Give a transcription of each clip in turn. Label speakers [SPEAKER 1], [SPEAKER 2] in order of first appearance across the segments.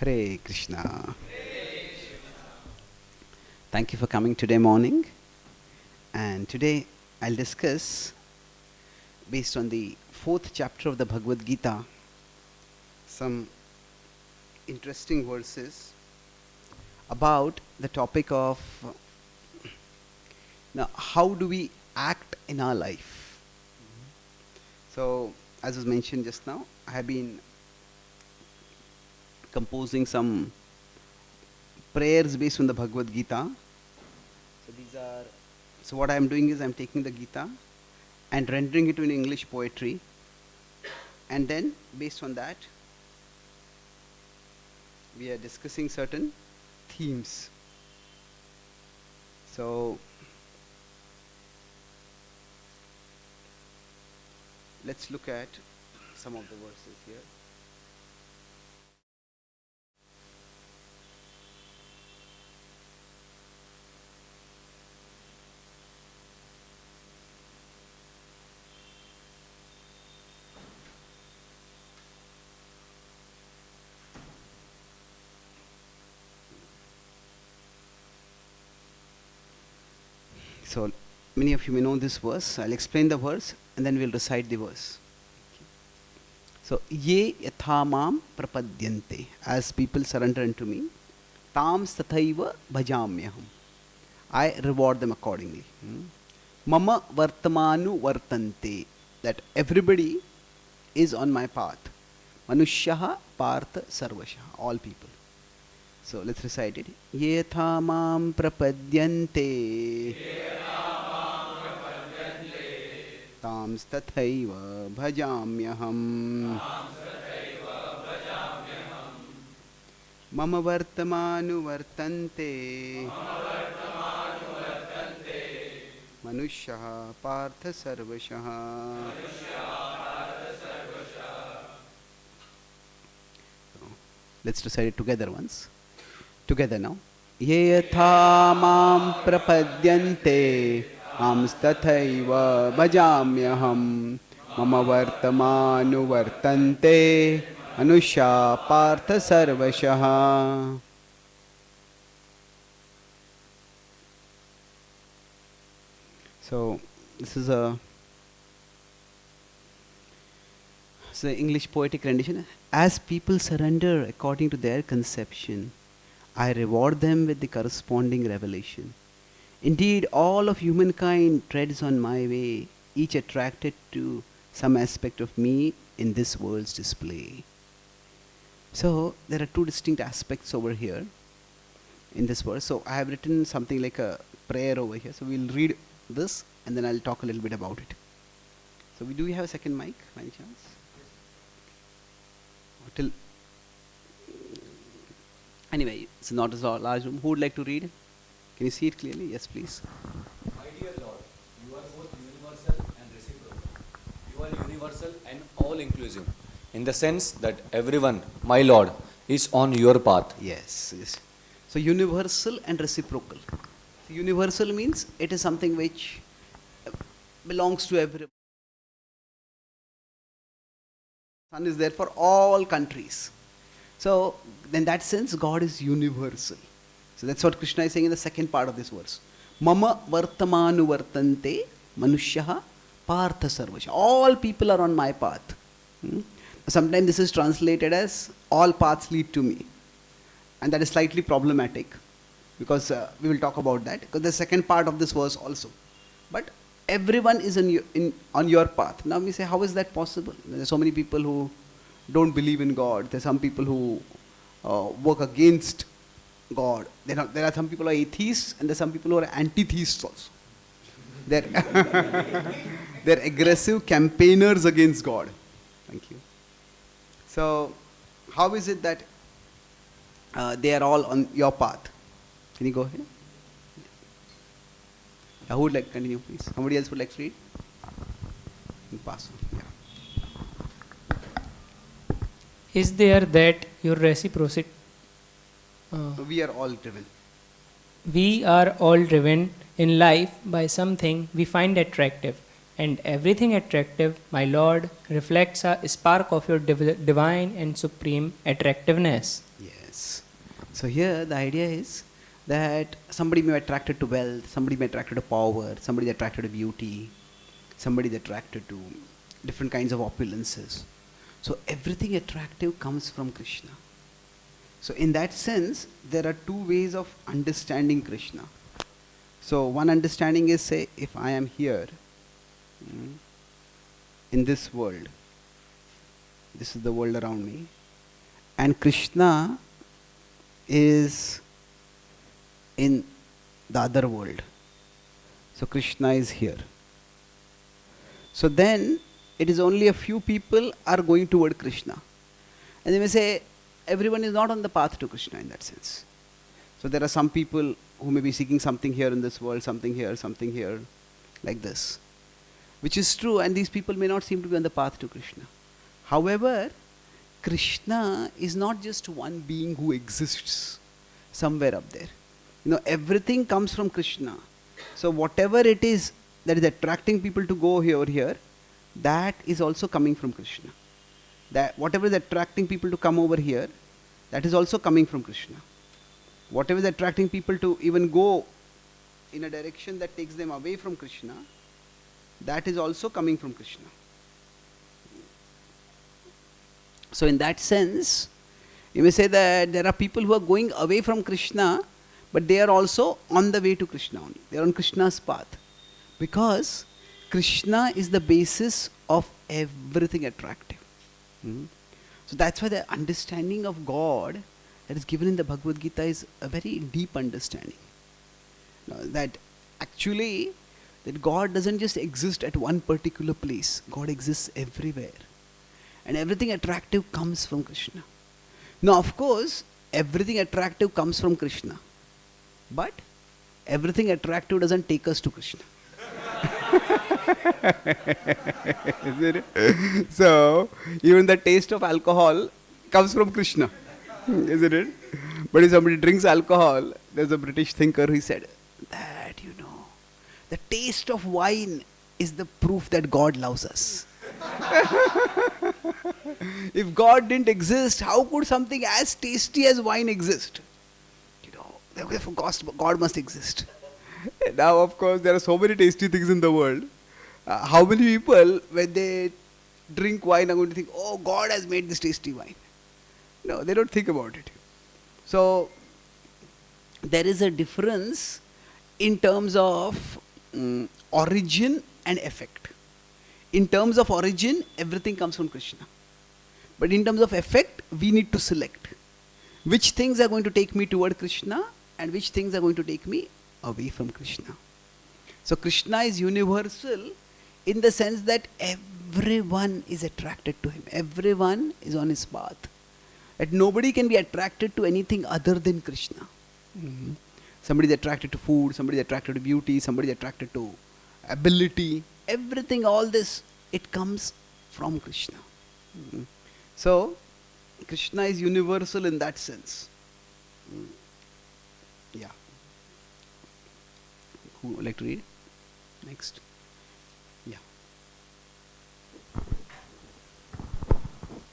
[SPEAKER 1] Hare Krishna. Thank you for coming today morning. And today I'll discuss, based on the 4th chapter of the Bhagavad Gita, some interesting verses about the topic of now how do we act in our life. So, as was mentioned just now, I have been composing some prayers based on the Bhagavad Gita. So what I am doing is I am taking the Gita and rendering it in English poetry, and then based on that we are discussing certain themes. So let's look at some of the verses here. So many of you may know this verse. I'll explain the verse and then we'll recite the verse. So, ye yathamam prapadyante, as people surrender unto me, tams tathaiva bhajamyaham, I reward them accordingly. Mama vartamanu vartante, that everybody is on my path. Manushyaha partha sarvashaha, all people. So let's recite it. Ye yathamam prapadyante, tams tathaiva bhajamyaham. Mama vartamanu vartante, manushyaha partha sarvashaha. So, let's recite it together once. Together now. Ye yatha mam prapadyante, amstathaiva bhajamyaham. Mama vartamanu vartante, anusha partha sarvashaha. So this is a English poetic rendition. As people surrender according to their conception, I reward them with the corresponding revelation. Indeed, all of humankind treads on my way, each attracted to some aspect of me in this world's display. So, there are two distinct aspects over here in this verse. So, I have written something like a prayer over here. So, we'll read this and then I'll talk a little bit about it. So, do we have a second mic by any chance? Till anyway, it's not a large room. Who would like to read? Can you see it clearly? Yes, please.
[SPEAKER 2] My dear Lord, you are both universal and reciprocal. You are universal and all-inclusive, in the sense that everyone, my Lord, is on your path.
[SPEAKER 1] Yes, yes. So universal and reciprocal. So universal means it is something which belongs to everyone. Sun is there for all countries. So, in that sense, God is universal. So that's what Krishna is saying in the second part of this verse. Mama vartamanu vartante manushyaha partha sarvasha. All people are on my path. Sometimes this is translated as all paths lead to me. And that is slightly problematic because we will talk about that. Because the second part of this verse also. But everyone is on your path. Now we say, how is that possible? There are so many people who don't believe in God. There are some people who work against God. There are some people who are atheists and there are some people who are anti-theists also. They're aggressive campaigners against God. Thank you. So, how is it that they are all on your path? Can you go ahead? Who would like to continue, please? Somebody else would like to read? Pass on. Yeah.
[SPEAKER 3] Is there that your reciprocity?
[SPEAKER 1] We are all driven.
[SPEAKER 3] We are all driven in life by something we find attractive, and everything attractive, my Lord, reflects a spark of your divine and supreme attractiveness.
[SPEAKER 1] Yes. Yes. So here the idea is that somebody may be attracted to wealth, somebody may be attracted to power, somebody is attracted to beauty, somebody is attracted to different kinds of opulences. So everything attractive comes from Krishna. So in that sense, there are two ways of understanding Krishna. So one understanding is, say, if I am here in this world, this is the world around me, and Krishna is in the other world. So Krishna is here. So then it is only a few people are going toward Krishna. And they may say, everyone is not on the path to Krishna in that sense. So there are some people who may be seeking something here in this world, something here, like this. Which is true, and these people may not seem to be on the path to Krishna. However, Krishna is not just one being who exists somewhere up there. Everything comes from Krishna. So whatever it is that is attracting people to go here, that is also coming from Krishna. That whatever is attracting people to come over here, that is also coming from Krishna. Whatever is attracting people to even go in a direction that takes them away from Krishna, that is also coming from Krishna. So in that sense, you may say that there are people who are going away from Krishna, but they are also on the way to Krishna only. They are on Krishna's path. Because Krishna is the basis of everything attractive. So that's why the understanding of God that is given in the Bhagavad Gita is a very deep understanding. That actually, that God doesn't just exist at one particular place. God exists everywhere. And everything attractive comes from Krishna. Now, of course, everything attractive comes from Krishna. But everything attractive doesn't take us to Krishna. So, even the taste of alcohol comes from Krishna. Isn't it? But if somebody drinks alcohol, there's a British thinker who said that, the taste of wine is the proof that God loves us. If God didn't exist, how could something as tasty as wine exist? Therefore God must exist. Now, of course, there are so many tasty things in the world. How many people, when they drink wine, are going to think, oh, God has made this tasty wine? No, they don't think about it. So, there is a difference in terms of origin and effect. In terms of origin, everything comes from Krishna. But in terms of effect, we need to select which things are going to take me toward Krishna and which things are going to take me away from Krishna. So Krishna is universal in the sense that everyone is attracted to him. Everyone is on his path. That nobody can be attracted to anything other than Krishna. Somebody is attracted to food, somebody is attracted to beauty, somebody is attracted to ability. Everything, all this, it comes from Krishna. So, Krishna is universal in that sense. Yeah. Who would like to read? Next. Yeah.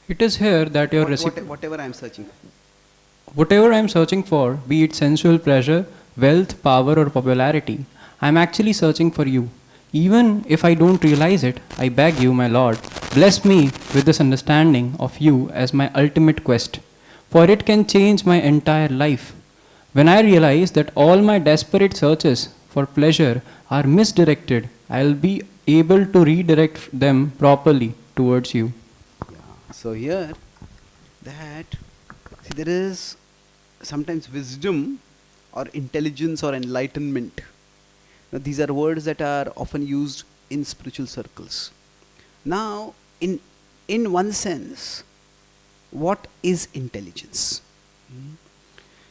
[SPEAKER 4] It is here that your
[SPEAKER 1] whatever I am searching for.
[SPEAKER 4] Whatever I am searching for, be it sensual pleasure, wealth, power, or popularity, I am actually searching for you. Even if I don't realize it, I beg you, my Lord, bless me with this understanding of you as my ultimate quest, for it can change my entire life. When I realize that all my desperate searches for pleasure are misdirected, I will be able to redirect them properly towards you.
[SPEAKER 1] Yeah. So here, there is sometimes wisdom or intelligence or enlightenment. Now, these are words that are often used in spiritual circles. Now, in one sense, what is intelligence?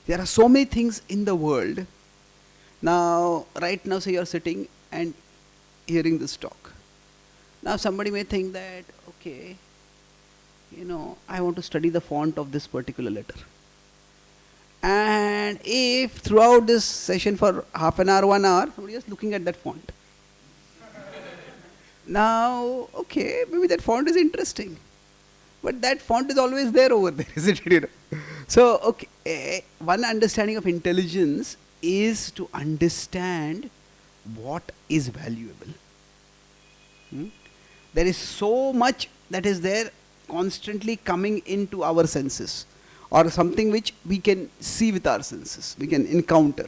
[SPEAKER 1] There are so many things in the world. Now, right now, say you are sitting and hearing this talk. Now, somebody may think that, okay, I want to study the font of this particular letter. And if throughout this session for half an hour, 1 hour, somebody is looking at that font. Now, okay, maybe that font is interesting. But that font is always there over there, isn't it? So, okay, one understanding of intelligence is to understand what is valuable. There is so much that is there constantly coming into our senses, or something which we can see with our senses, we can encounter.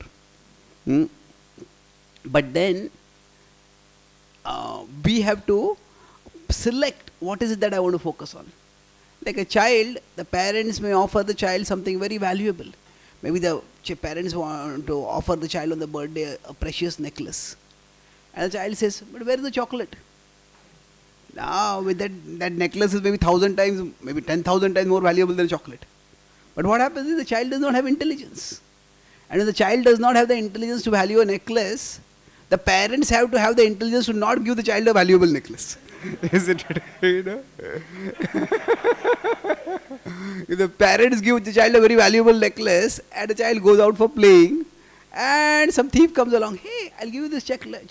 [SPEAKER 1] But then we have to select what is it that I want to focus on. Like a child, the parents may offer the child something very valuable. Maybe the parents want to offer the child on the birthday a precious necklace. And the child says, but where is the chocolate? Now, with that necklace is maybe 1,000 times, maybe 10,000 times more valuable than chocolate. But what happens is the child does not have intelligence. And if the child does not have the intelligence to value a necklace, the parents have to have the intelligence to not give the child a valuable necklace. Isn't it? You know? If the parents give the child a very valuable necklace and the child goes out for playing and some thief comes along, hey, I'll give you this chocolate.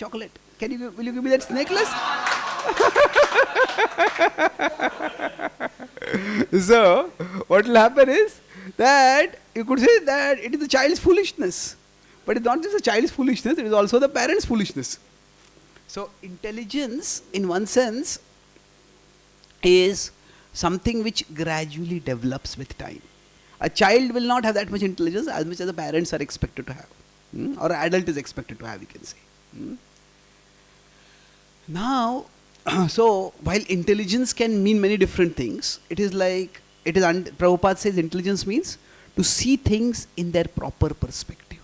[SPEAKER 1] Will you give me that necklace? So, what will happen is that you could say that it is the child's foolishness. But it's not just the child's foolishness, it is also the parent's foolishness. So, intelligence, in one sense, is something which gradually develops with time. A child will not have that much intelligence as much as the parents are expected to have. Or an adult is expected to have, you can say. Now, so while intelligence can mean many different things, Prabhupada says intelligence means to see things in their proper perspective.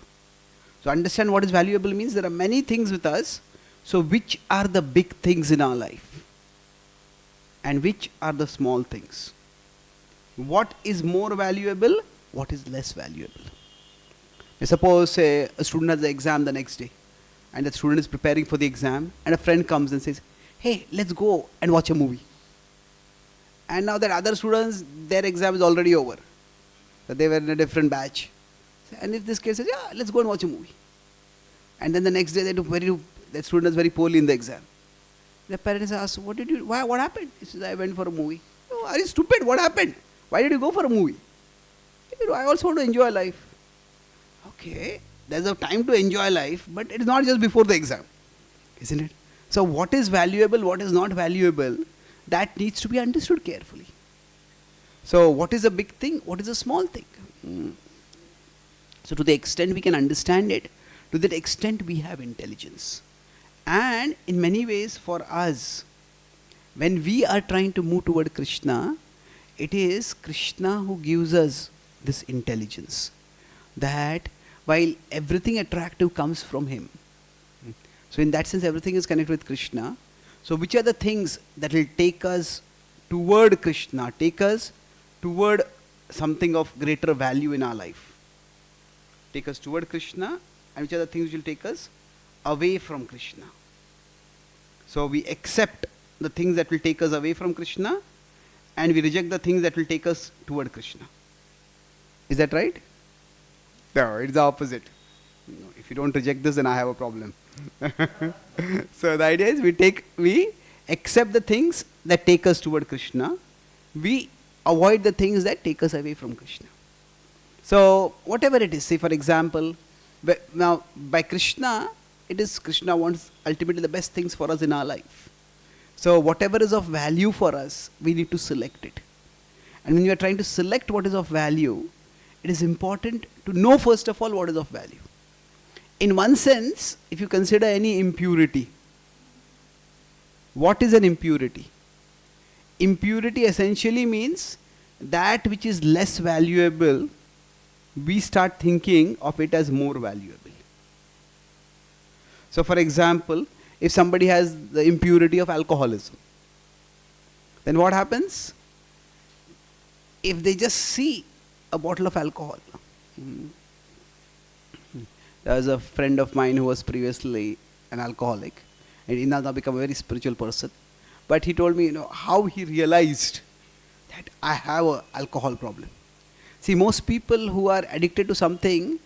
[SPEAKER 1] So understand what is valuable means there are many things with us. So which are the big things in our life? And which are the small things? What is more valuable? What is less valuable? Suppose a student has the exam the next day, and the student is preparing for the exam, and a friend comes and says, hey, let's go and watch a movie. And now that other students, their exam is already over. So they were in a different batch. And if this kid says, yeah, let's go and watch a movie. And then the next day, that student does very poorly in the exam. The parents ask, what happened? He says, I went for a movie. Oh, are you stupid? What happened? Why did you go for a movie? I also want to enjoy life. Okay, there's a time to enjoy life, but it is not just before the exam, isn't it? So what is valuable, what is not valuable, that needs to be understood carefully. So what is a big thing, what is a small thing? So to the extent we can understand it, to that extent we have intelligence. And in many ways for us, when we are trying to move toward Krishna, it is Krishna who gives us this intelligence. That while everything attractive comes from him. So in that sense everything is connected with Krishna. So which are the things that will take us toward Krishna, take us toward something of greater value in our life? Take us toward Krishna, and which are the things which will take us away from Krishna? So we accept the things that will take us away from Krishna, and we reject the things that will take us toward Krishna. Is that right? No, it's the opposite. If you don't reject this, then I have a problem. So the idea is we accept the things that take us toward Krishna. We avoid the things that take us away from Krishna. So whatever it is, say for example, now by Krishna, it is Krishna wants ultimately the best things for us in our life. So whatever is of value for us, we need to select it. And when you are trying to select what is of value, it is important to know first of all what is of value. In one sense, if you consider any impurity, what is an impurity? Impurity essentially means that which is less valuable, we start thinking of it as more valuable. So for example, if somebody has the impurity of alcoholism, then what happens? If they just see a bottle of alcohol. There was a friend of mine who was previously an alcoholic, and he now become a very spiritual person. But he told me, how he realized that I have an alcohol problem. See, most people who are addicted to something,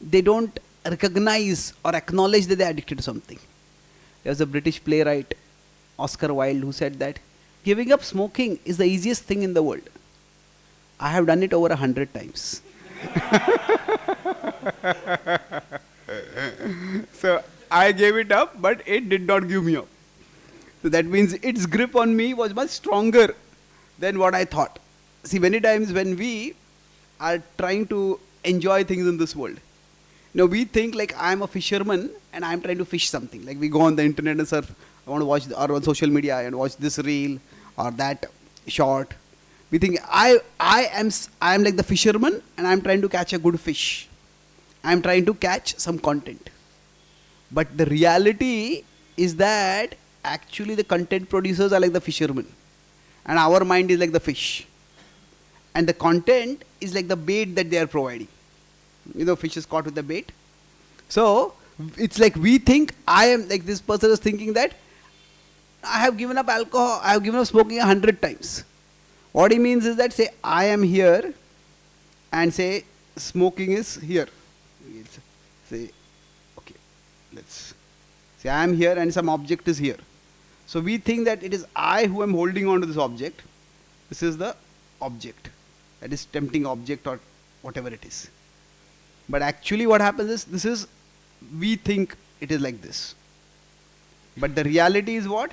[SPEAKER 1] they don't recognize or acknowledge that they are addicted to something. There was a British playwright, Oscar Wilde, who said that giving up smoking is the easiest thing in the world. I have done it over 100 times. So I gave it up, but it did not give me up. So that means its grip on me was much stronger than what I thought. See, many times when we are trying to enjoy things in this world, we think like I am a fisherman and I am trying to fish something. Like we go on the internet and surf. I want to watch, or on social media and watch this reel or that short. We think I am like the fisherman and I am trying to catch a good fish. I am trying to catch some content. But the reality is that actually the content producers are like the fishermen and our mind is like the fish. And the content is like the bait that they are providing. Fish is caught with the bait. So it's like we think, I am like this person is thinking that I have given up alcohol, I have given up smoking 100 times. What he means is that, say, I am here and say smoking is here. Say, okay, let's say I am here and some object is here. So we think that it is I who am holding on to this object. This is the object. That is tempting object or whatever it is. But actually what happens is, we think it is like this. But the reality is what?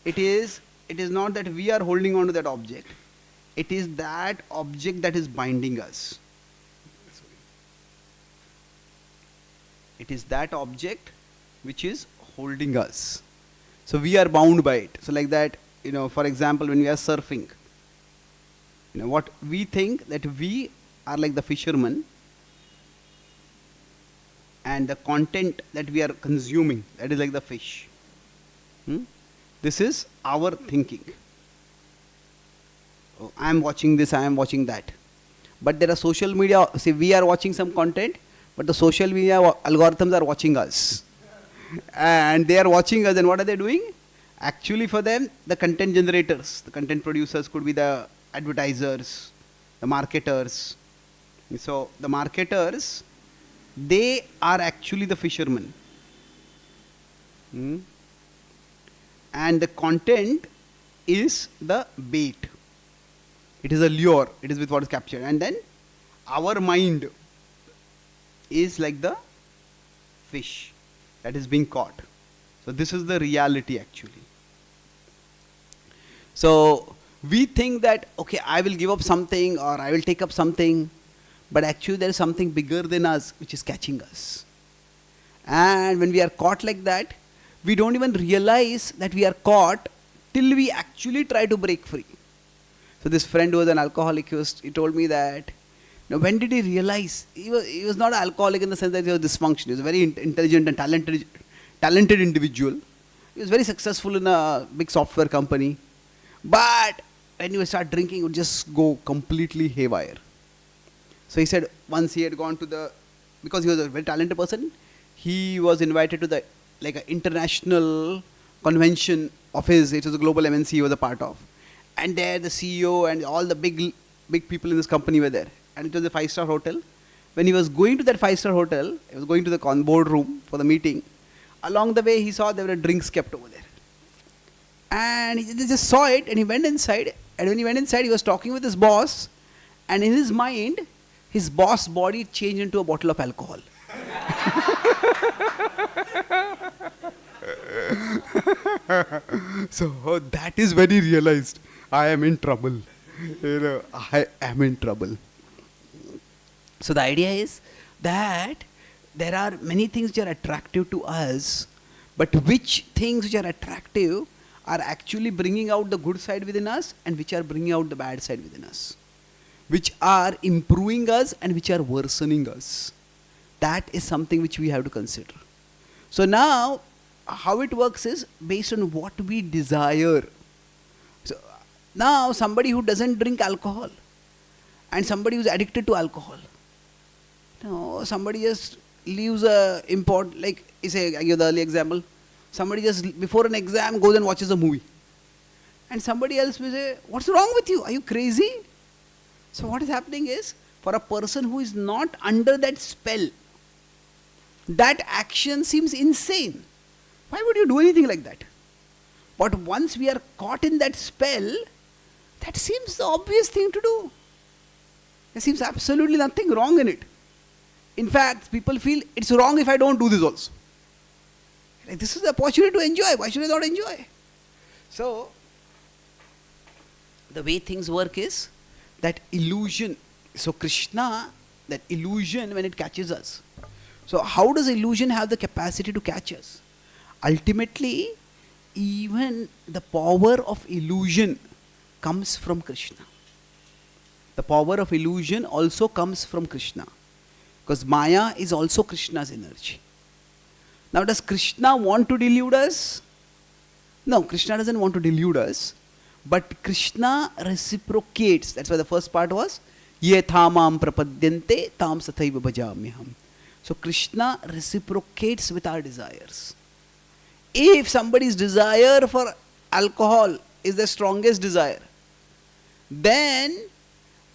[SPEAKER 1] It is not that we are holding on to that object. It is that object that is binding us. It is that object which is holding us. So we are bound by it. So like that, for example, when we are surfing, what we think that we are like the fisherman and the content that we are consuming, that is like the fish. This is our thinking. Oh, I am watching this, I am watching that. But there are social media, see, we are watching some content, but the social media algorithms are watching us. And they are watching us, and what are they doing? Actually for them, the content generators, the content producers could be the advertisers, the marketers. So the marketers, they are actually the fishermen. And the content is the bait. It is a lure. It is with what is captured. And then our mind is like the fish that is being caught. So this is the reality actually. So we think that, okay, I will give up something or I will take up something. But actually there is something bigger than us which is catching us. And when we are caught like that, we don't even realize that we are caught till we actually try to break free. So this friend who was an alcoholic, he told me that, when did he realize? He was not an alcoholic in the sense that he was dysfunctional. He was a very intelligent and talented individual. He was very successful in a big software company. But when he would start drinking, he would just go completely haywire. So he said once he had gone to because he was a very talented person, he was invited to an international convention of his. It was a global MNC he was a part of. And there the CEO and all the big people in this company were there. And it was a 5-star hotel. When he was going to that 5-star hotel, he was going to the board room for the meeting. Along the way, he saw there were drinks kept over there. And he just saw it and he went inside. And when he went inside, he was talking with his boss. And in his mind, his boss' body changed into a bottle of alcohol. So that is when he realized, I am in trouble. I am in trouble. So the idea is that there are many things which are attractive to us, but which things which are attractive are actually bringing out the good side within us and which are bringing out the bad side within us, which are improving us and which are worsening us. That is something which we have to consider. So now, how it works is based on what we desire. So now somebody who doesn't drink alcohol and somebody who's addicted to alcohol, somebody just leaves I give the early example, somebody just before an exam goes and watches a movie. And somebody else will say, what's wrong with you? Are you crazy? So what is happening is, for a person who is not under that spell, that action seems insane. Why would you do anything like that? But once we are caught in that spell, that seems the obvious thing to do. There seems absolutely nothing wrong in it. In fact, people feel it's wrong if I don't do this also. Like, this is the opportunity to enjoy. Why should I not enjoy? So, the way things work is that illusion. So, Krishna, that illusion when it catches us. So, how does illusion have the capacity to catch us? Ultimately, even the power of illusion comes from Krishna. The power of illusion also comes from Krishna. Because Maya is also Krishna's energy. Now, does Krishna want to delude us? No, Krishna doesn't want to delude us. But Krishna reciprocates. That's why the first part was, Ye thamam prapadyante tam sathaiva bhajamyaham. So, Krishna reciprocates with our desires. If somebody's desire for alcohol is the strongest desire, then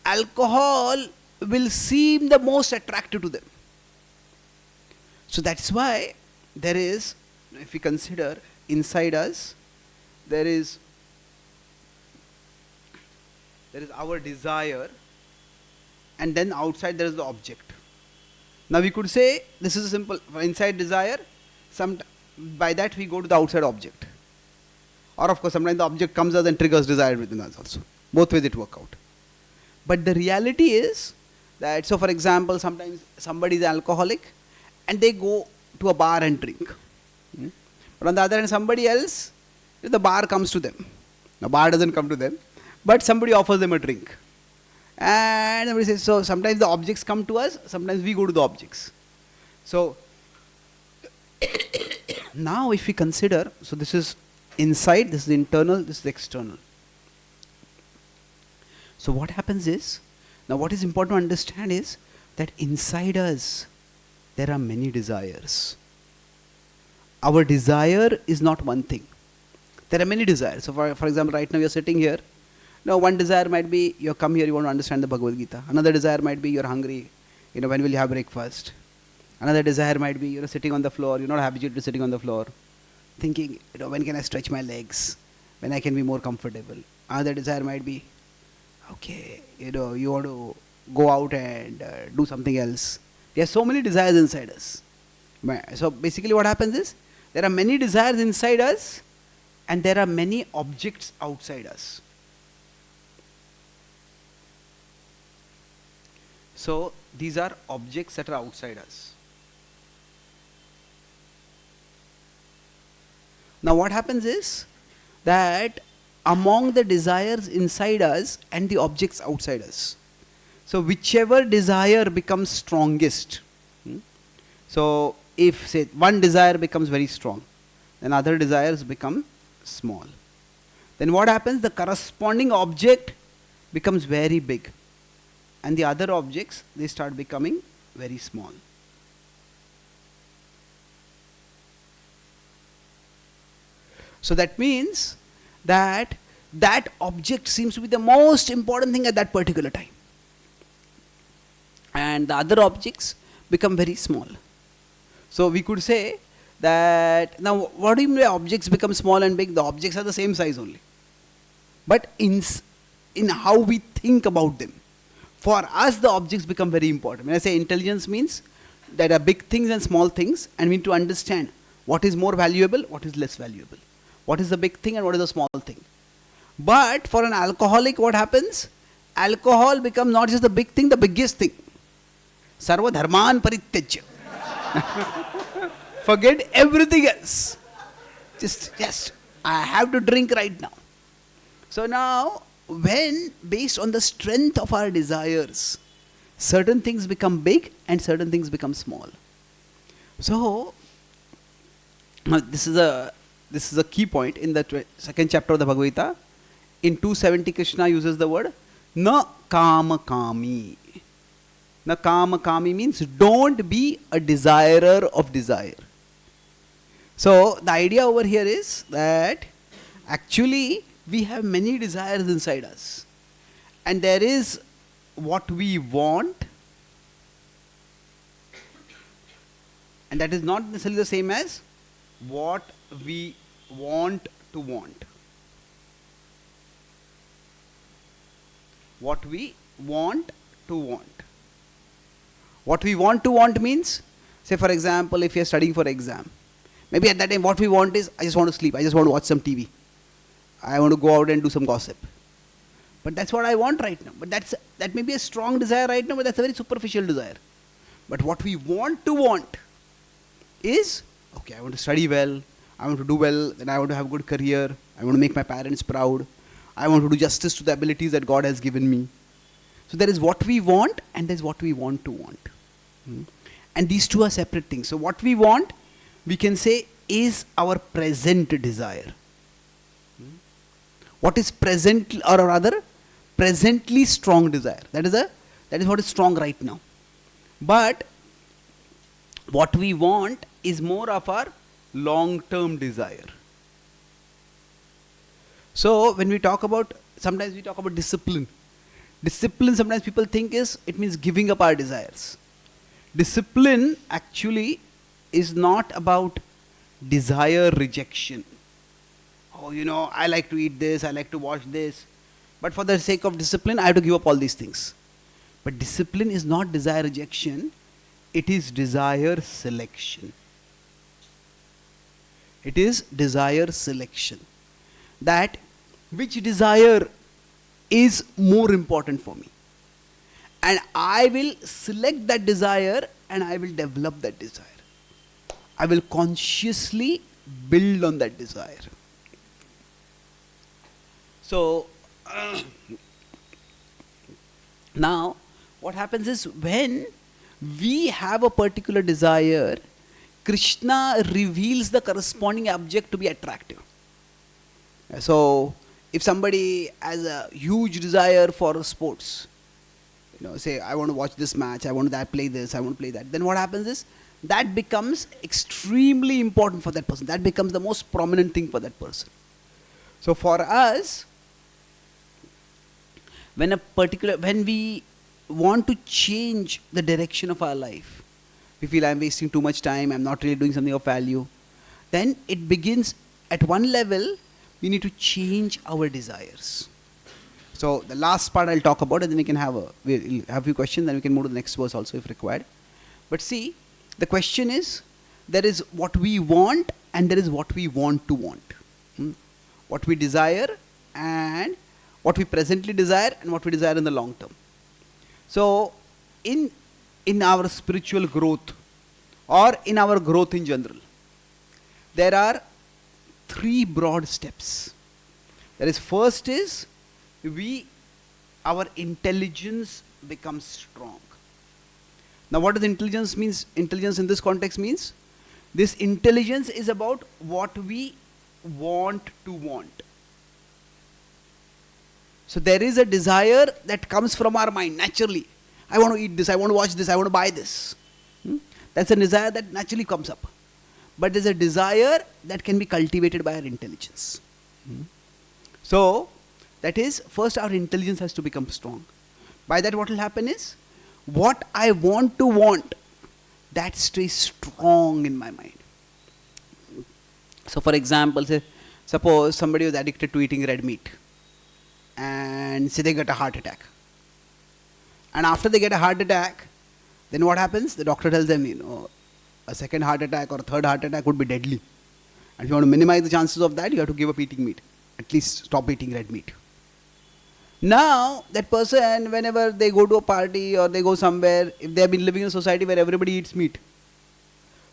[SPEAKER 1] alcohol will seem the most attractive to them. So that's why there is, if we consider inside us, there is our desire, and then outside there is the object. Now we could say this is a simple, for inside desire, by that we go to the outside object. Or of course sometimes the object comes us and triggers desire within us also. Both ways it work out. But the reality is that, so for example, sometimes somebody is alcoholic and they go to a bar and drink. But on the other hand, somebody else, the bar comes to them. The bar doesn't come to them, but somebody offers them a drink. And somebody says, so sometimes the objects come to us, sometimes we go to the objects. So, now if we consider, so this is inside, this is internal, this is external. So what happens is, now what is important to understand is that inside us, there are many desires. Our desire is not one thing. There are many desires. So for example, right now you're sitting here. Now one desire might be, you come here, you want to understand the Bhagavad Gita. Another desire might be, you're hungry. When will you have breakfast? Another desire might be, sitting on the floor. You're not habituated to sitting on the floor. Thinking, when can I stretch my legs? When I can be more comfortable? Another desire might be, okay, you want to go out and do something else. There are so many desires inside us. So basically what happens is, there are many desires inside us and there are many objects outside us. So these are objects that are outside us. Now what happens is that among the desires inside us and the objects outside us, so whichever desire becomes strongest, so if say one desire becomes very strong, then other desires become small. Then what happens? The corresponding object becomes very big and the other objects, they start becoming very small. So that means that object seems to be the most important thing at that particular time. And the other objects become very small. So we could say that, now what do you mean by objects become small and big? The objects are the same size only. But in how we think about them, for us the objects become very important. When I say intelligence means there are big things and small things, and we need to understand what is more valuable, what is less valuable. What is the big thing and what is the small thing. But for an alcoholic, what happens? Alcohol becomes not just the big thing, the biggest thing. Sarva dharman parityajya. Forget everything else. Just, I have to drink right now. So now, when based on the strength of our desires, certain things become big and certain things become small. So, this is a key point in the second chapter of the Bhagavad Gita. In 270, Krishna uses the word na kama kami. Na kama kami means don't be a desirer of desire. So the idea over here is that actually we have many desires inside us. And there is what we want, and that is not necessarily the same as what we want to want. What we want to want. What we want to want means, say for example, if you are studying for exam, maybe at that time what we want is, I just want to sleep, I just want to watch some TV, I want to go out and do some gossip. But that's what I want right now. But that may be a strong desire right now, but that's a very superficial desire. But what we want to want is, okay, I want to study well, I want to do well, then I want to have a good career, I want to make my parents proud, I want to do justice to the abilities that God has given me. So there is what we want and there is what we want to want. And these two are separate things. So what we want, we can say, is our present desire. What is present, or rather, presently strong desire. That is what is strong right now. But what we want is more of our long-term desire. So when we talk about, sometimes we talk about discipline. Discipline, sometimes people think it means giving up our desires. Discipline actually is not about desire rejection. Oh, I like to eat this, I like to watch this, but for the sake of discipline, I have to give up all these things. But discipline is not desire rejection, it is desire selection. It is desire selection. That which desire is more important for me. And I will select that desire and I will develop that desire. I will consciously build on that desire. So, now what happens is, when we have a particular desire, Krishna reveals the corresponding object to be attractive. So, if somebody has a huge desire for sports, say I want to watch this match, I want to play this, I want to play that, then what happens is, that becomes extremely important for that person. That becomes the most prominent thing for that person. So for us, when we want to change the direction of our life, we feel I'm wasting too much time, I'm not really doing something of value, then it begins at one level, we need to change our desires. So the last part I'll talk about, and then we'll have a few questions, then we can move to the next verse also if required. But see, the question is, there is what we want and there is what we want to want. What we desire and what we presently desire and what we desire in the long term. So in our spiritual growth or in our growth in general, there are three broad steps. First is, our intelligence becomes strong. Now what does intelligence means? Intelligence in this context means, this intelligence is about what we want to want. So there is a desire that comes from our mind naturally. I want to eat this, I want to watch this, I want to buy this. That's a desire that naturally comes up. But there's a desire that can be cultivated by our intelligence. So that is, first our intelligence has to become strong. By that what will happen is, what I want to want, that stays strong in my mind. So for example, suppose somebody was addicted to eating red meat, and say they get a heart attack. And after they get a heart attack, then what happens? The doctor tells them, a second heart attack or a third heart attack would be deadly. And if you want to minimize the chances of that, you have to give up eating meat. At least stop eating red meat. Now, that person, whenever they go to a party or they go somewhere, if they have been living in a society where everybody eats meat,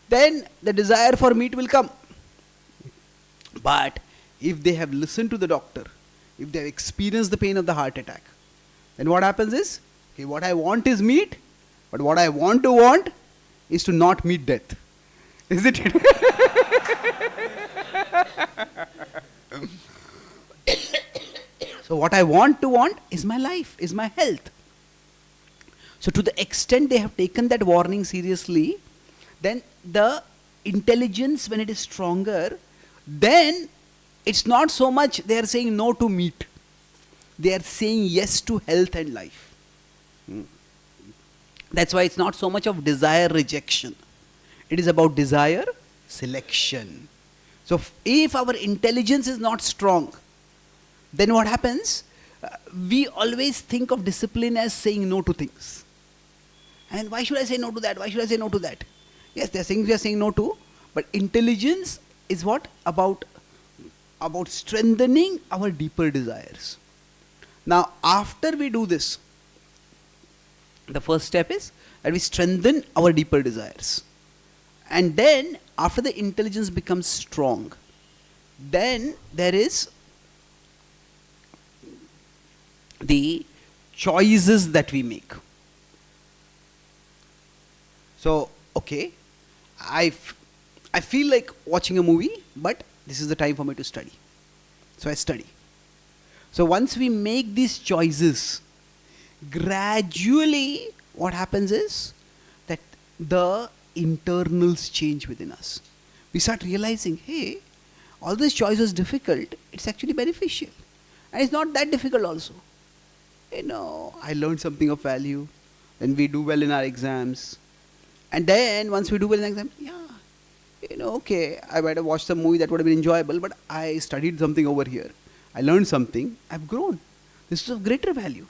[SPEAKER 1] then the desire for meat will come. But if they have listened to the doctor, if they have experienced the pain of the heart attack, then what happens is, okay, what I want is meat, but what I want to want is to not meet death. Isn't it? So what I want to want is my life, is my health. So to the extent they have taken that warning seriously, then the intelligence, when it is stronger, then it's not so much they are saying no to meat. They are saying yes to health and life. That's why it's not so much of desire rejection. It is about desire selection. So if our intelligence is not strong, then what happens? we always think of discipline as saying no to things. And why should I say no to that? Why should I say no to that? Yes, there are things we are saying no to, but intelligence is what? About strengthening our deeper desires. Now, after we do this, the first step is that we strengthen our deeper desires. And then, after the intelligence becomes strong, then there is the choices that we make. So, okay, I feel like watching a movie, but this is the time for me to study. So I study. So once we make these choices, gradually what happens is that the internals change within us. We start realizing, hey, all this choice was difficult, it's actually beneficial. And it's not that difficult also. I learned something of value. Then we do well in our exams. And then once we do well in exam, okay, I might have watched a movie that would have been enjoyable, but I studied something over here. I learned something, I've grown. This is of greater value.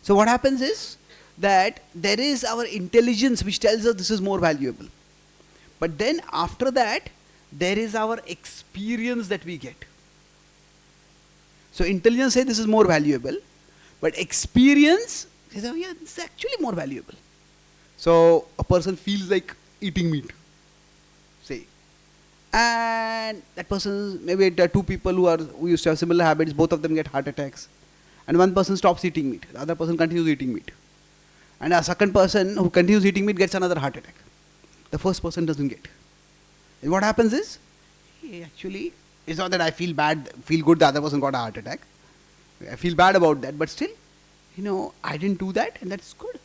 [SPEAKER 1] So what happens is that there is our intelligence which tells us this is more valuable. But then after that, there is our experience that we get. So intelligence says this is more valuable, but experience says, oh yeah, this is actually more valuable. So a person feels like eating meat, say, and that person, maybe there are two people who used to have similar habits, both of them get heart attacks, and one person stops eating meat, the other person continues eating meat, and a second person who continues eating meat gets another heart attack. The first person doesn't get. And what happens is, actually, it's not that I feel good the other person got a heart attack. I feel bad about that, but still, I didn't do that, and that's good.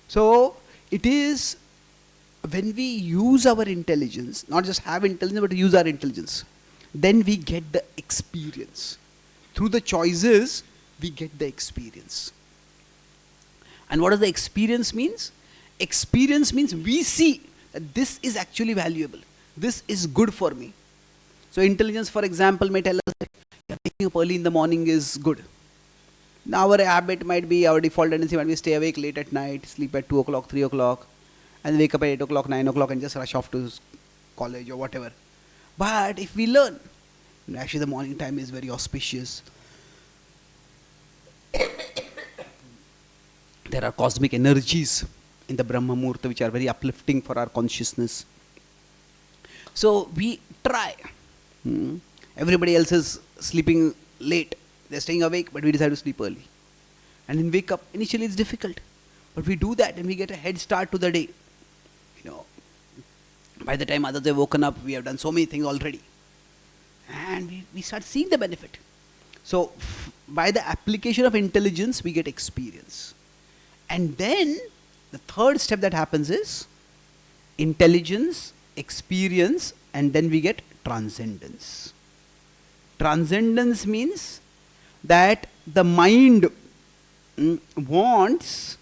[SPEAKER 1] So it is when we use our intelligence, not just have intelligence, but use our intelligence, then we get the experience. Through the choices, we get the experience. And what does the experience means? Experience means we see that this is actually valuable. This is good for me. So intelligence, for example, may tell us that waking up early in the morning is good. Now our habit might be, our default tendency might be stay awake late at night, sleep at 2 o'clock, 3 o'clock, and wake up at 8 o'clock, 9 o'clock and just rush off to college or whatever. But if we learn, actually the morning time is very auspicious. There are cosmic energies in the Brahma Muhurta which are very uplifting for our consciousness. So we try. Everybody else is sleeping late. They're staying awake, but we decide to sleep early. And then wake up. Initially it's difficult. But we do that and we get a head start to the day. By the time others have woken up, we have done so many things already. And we start seeing the benefit. So by the application of intelligence, we get experience. And then the third step that happens is intelligence, experience, and then we get transcendence. Transcendence means that the mind wants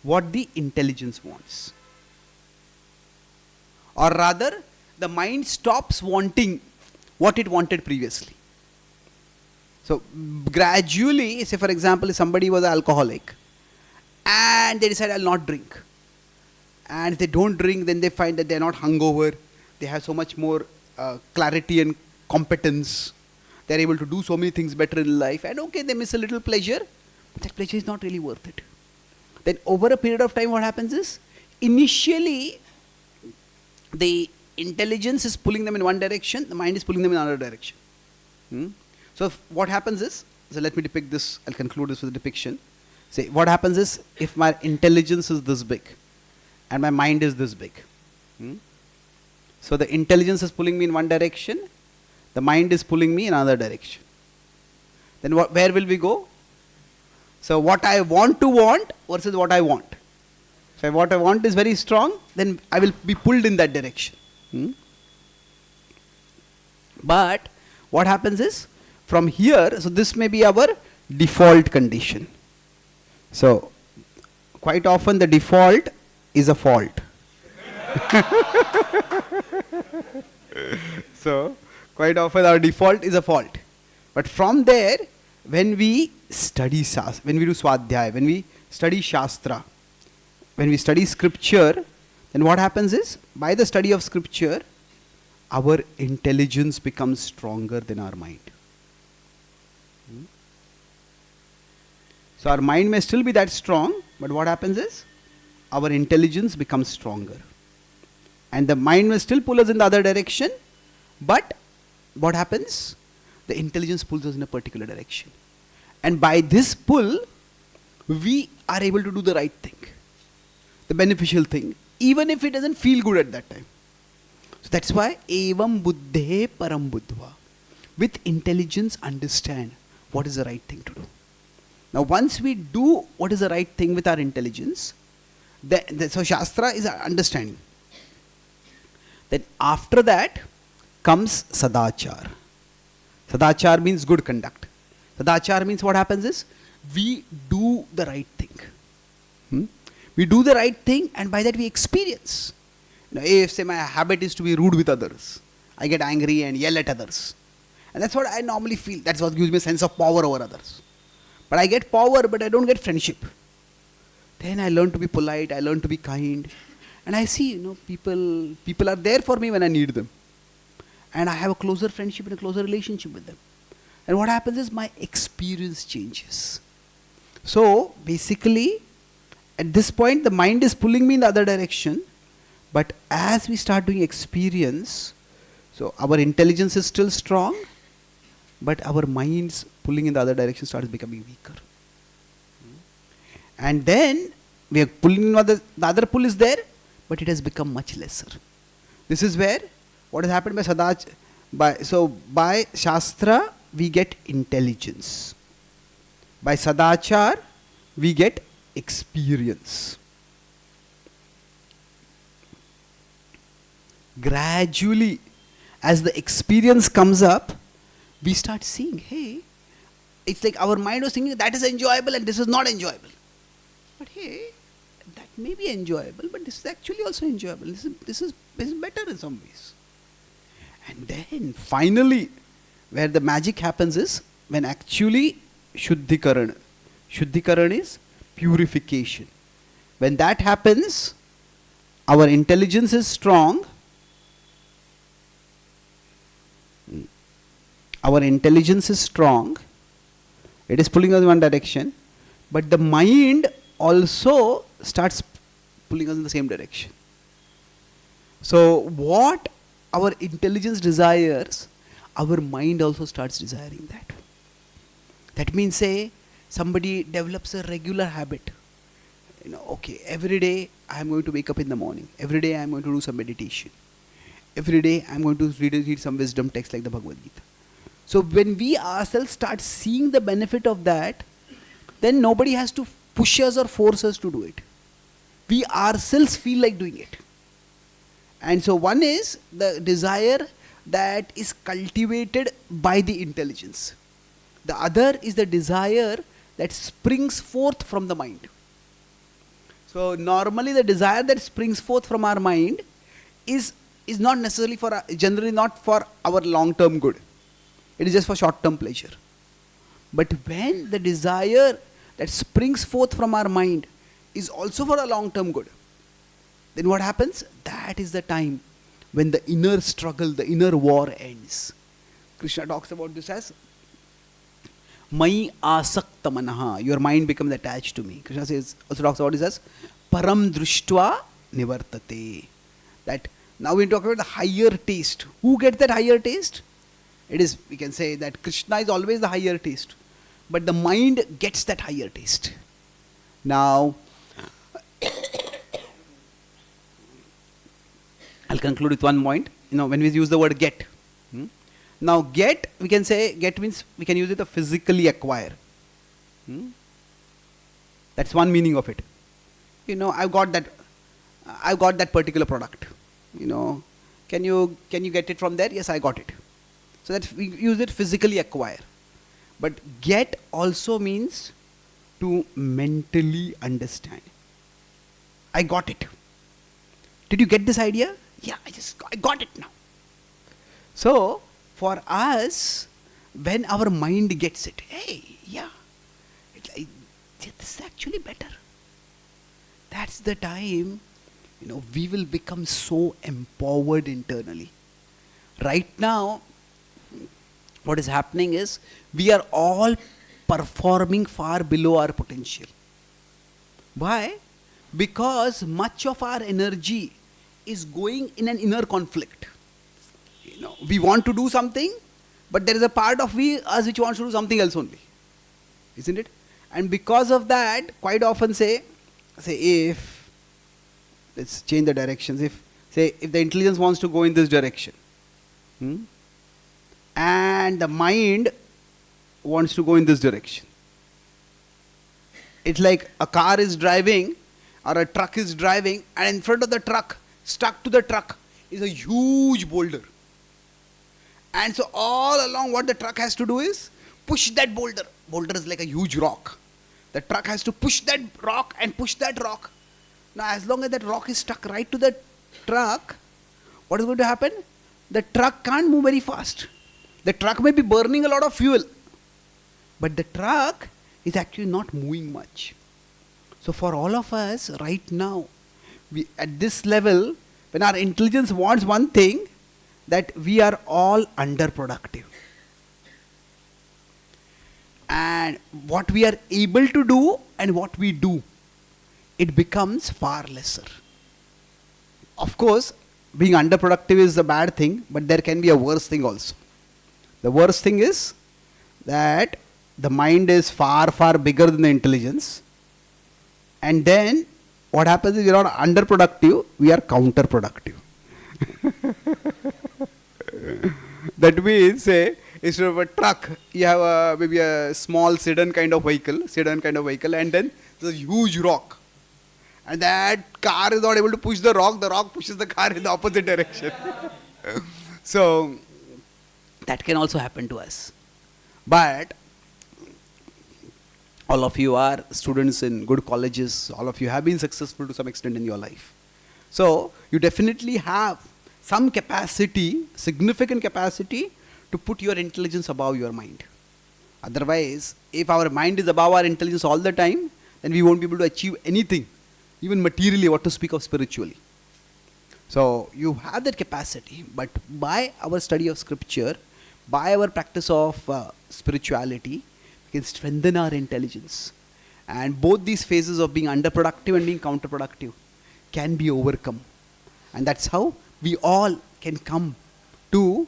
[SPEAKER 1] what the intelligence wants. Or rather, the mind stops wanting what it wanted previously. So gradually, say for example, if somebody was an alcoholic and they decide I'll not drink. And if they don't drink, then they find that they're not hungover. They have so much more clarity and competence. They're able to do so many things better in life. And okay, they miss a little pleasure, but that pleasure is not really worth it. Then over a period of time, what happens is, initially, the intelligence is pulling them in one direction, the mind is pulling them in another direction. So what happens is, so let me depict this, I'll conclude this with a depiction. Say, what happens is, if my intelligence is this big, and my mind is this big. So the intelligence is pulling me in one direction, the mind is pulling me in another direction. Then where will we go? So what I want to want versus what I want. So if what I want is very strong, then I will be pulled in that direction. But what happens is, from here, so this may be our default condition. So quite often the default is a fault. So quite often our default is a fault. But from there, when we study when we do swadhyaya, when we study shastra, when we study scripture, then what happens is, by the study of scripture, our intelligence becomes stronger than our mind. So our mind may still be that strong, but what happens is, our intelligence becomes stronger. And the mind will still pull us in the other direction, but what happens? The intelligence pulls us in a particular direction. And by this pull, we are able to do the right thing, the beneficial thing, even if it doesn't feel good at that time. So that's why evam buddhe param buddhva. With intelligence, understand what is the right thing to do. Now once we do what is the right thing with our intelligence, so Shastra is understanding. Then after that comes Sadachar. Sadachar means good conduct. Sadachar means what happens is, we do the right thing. We do the right thing, and by that we experience. If say my habit is to be rude with others, I get angry and yell at others. And that's what I normally feel. That's what gives me a sense of power over others. But I get power, but I don't get friendship. Then I learn to be polite, I learn to be kind. And I see, people are there for me when I need them. And I have a closer friendship and a closer relationship with them. And what happens is, my experience changes. So basically, at this point, the mind is pulling me in the other direction. But as we start doing experience, so our intelligence is still strong, but our minds pulling in the other direction starts becoming weaker. And then we are pulling, the other pull is there, but it has become much lesser. This is where what has happened by Shastra we get intelligence. By Sadachar we get experience. Gradually, as the experience comes up, we start seeing, hey, it's like our mind was thinking that is enjoyable and this is not enjoyable. But hey, that may be enjoyable, but this is actually also enjoyable. This is better in some ways. And then finally, where the magic happens is, when actually Shuddhikaran is purification. When that happens, our intelligence is strong. Our intelligence is strong. It is pulling us in one direction. But the mind also starts pulling us in the same direction. So what our intelligence desires, our mind also starts desiring that. That means, say, somebody develops a regular habit. Okay, every day I am going to wake up in the morning. Every day I am going to do some meditation. Every day I am going to read some wisdom text like the Bhagavad Gita. So when we ourselves start seeing the benefit of that, then nobody has to push us or force us to do it. We ourselves feel like doing it. And so one is the desire that is cultivated by the intelligence. The other is the desire that springs forth from the mind. So normally the desire that springs forth from our mind is not necessarily generally not for our long-term good. It is just for short-term pleasure. But when the desire that springs forth from our mind is also for a long-term good, then what happens? That is the time when the inner struggle, the inner war ends. Krishna talks about this as Mai asakta manaha. Your mind becomes attached to me. Krishna also talks about this as Param drushtva nivartate. That now we talk about the higher taste. Who gets that higher taste? It is, we can say that Krishna is always the higher taste. But the mind gets that higher taste. Now, I'll conclude with one point. When we use the word get. Now, get, we can say, get means we can use it to physically acquire. That's one meaning of it. I've got that particular product. Can you get it from there? Yes, I got it. So that we use it physically acquire. But get also means to mentally understand. I got it. Did you get this idea? Yeah, I got it now. So for us, when our mind gets it, hey, yeah, it's like, yeah, this is actually better. That's the time, we will become so empowered internally. Right now, what is happening is we are all performing far below our potential. Why? Because much of our energy is going in an inner conflict. We want to do something, but there is a part of us which wants to do something else only. Isn't it? And because of that, quite often say if, let's change the directions, if the intelligence wants to go in this direction, and the mind wants to go in this direction. It's like a car is driving or a truck is driving, and in front of the truck, stuck to the truck, is a huge boulder. And so all along what the truck has to do is push that boulder. Boulder is like a huge rock. The truck has to push that rock and push that rock. Now as long as that rock is stuck right to the truck, what is going to happen? The truck can't move very fast. The truck may be burning a lot of fuel, but the truck is actually not moving much. So for all of us right now, we at this level, when our intelligence wants one thing, that we are all underproductive. And what we are able to do and what we do, it becomes far lesser. Of course, being underproductive is a bad thing, but there can be a worse thing also. The worst thing is that the mind is far, far bigger than the intelligence. And then what happens is we are not underproductive, we are counterproductive. That means, say, instead of a truck, you have maybe a small sedan kind of vehicle, and then there's a huge rock. And that car is not able to push the rock pushes the car in the opposite direction. So, that can also happen to us. But, all of you are students in good colleges, all of you have been successful to some extent in your life. So, you definitely have some capacity, significant capacity, to put your intelligence above your mind. Otherwise, if our mind is above our intelligence all the time, then we won't be able to achieve anything, even materially, what to speak of spiritually. So, you have that capacity, but by our study of scripture, by our practice of spirituality, we can strengthen our intelligence. And both these phases of being underproductive and being counterproductive can be overcome. And that's how we all can come to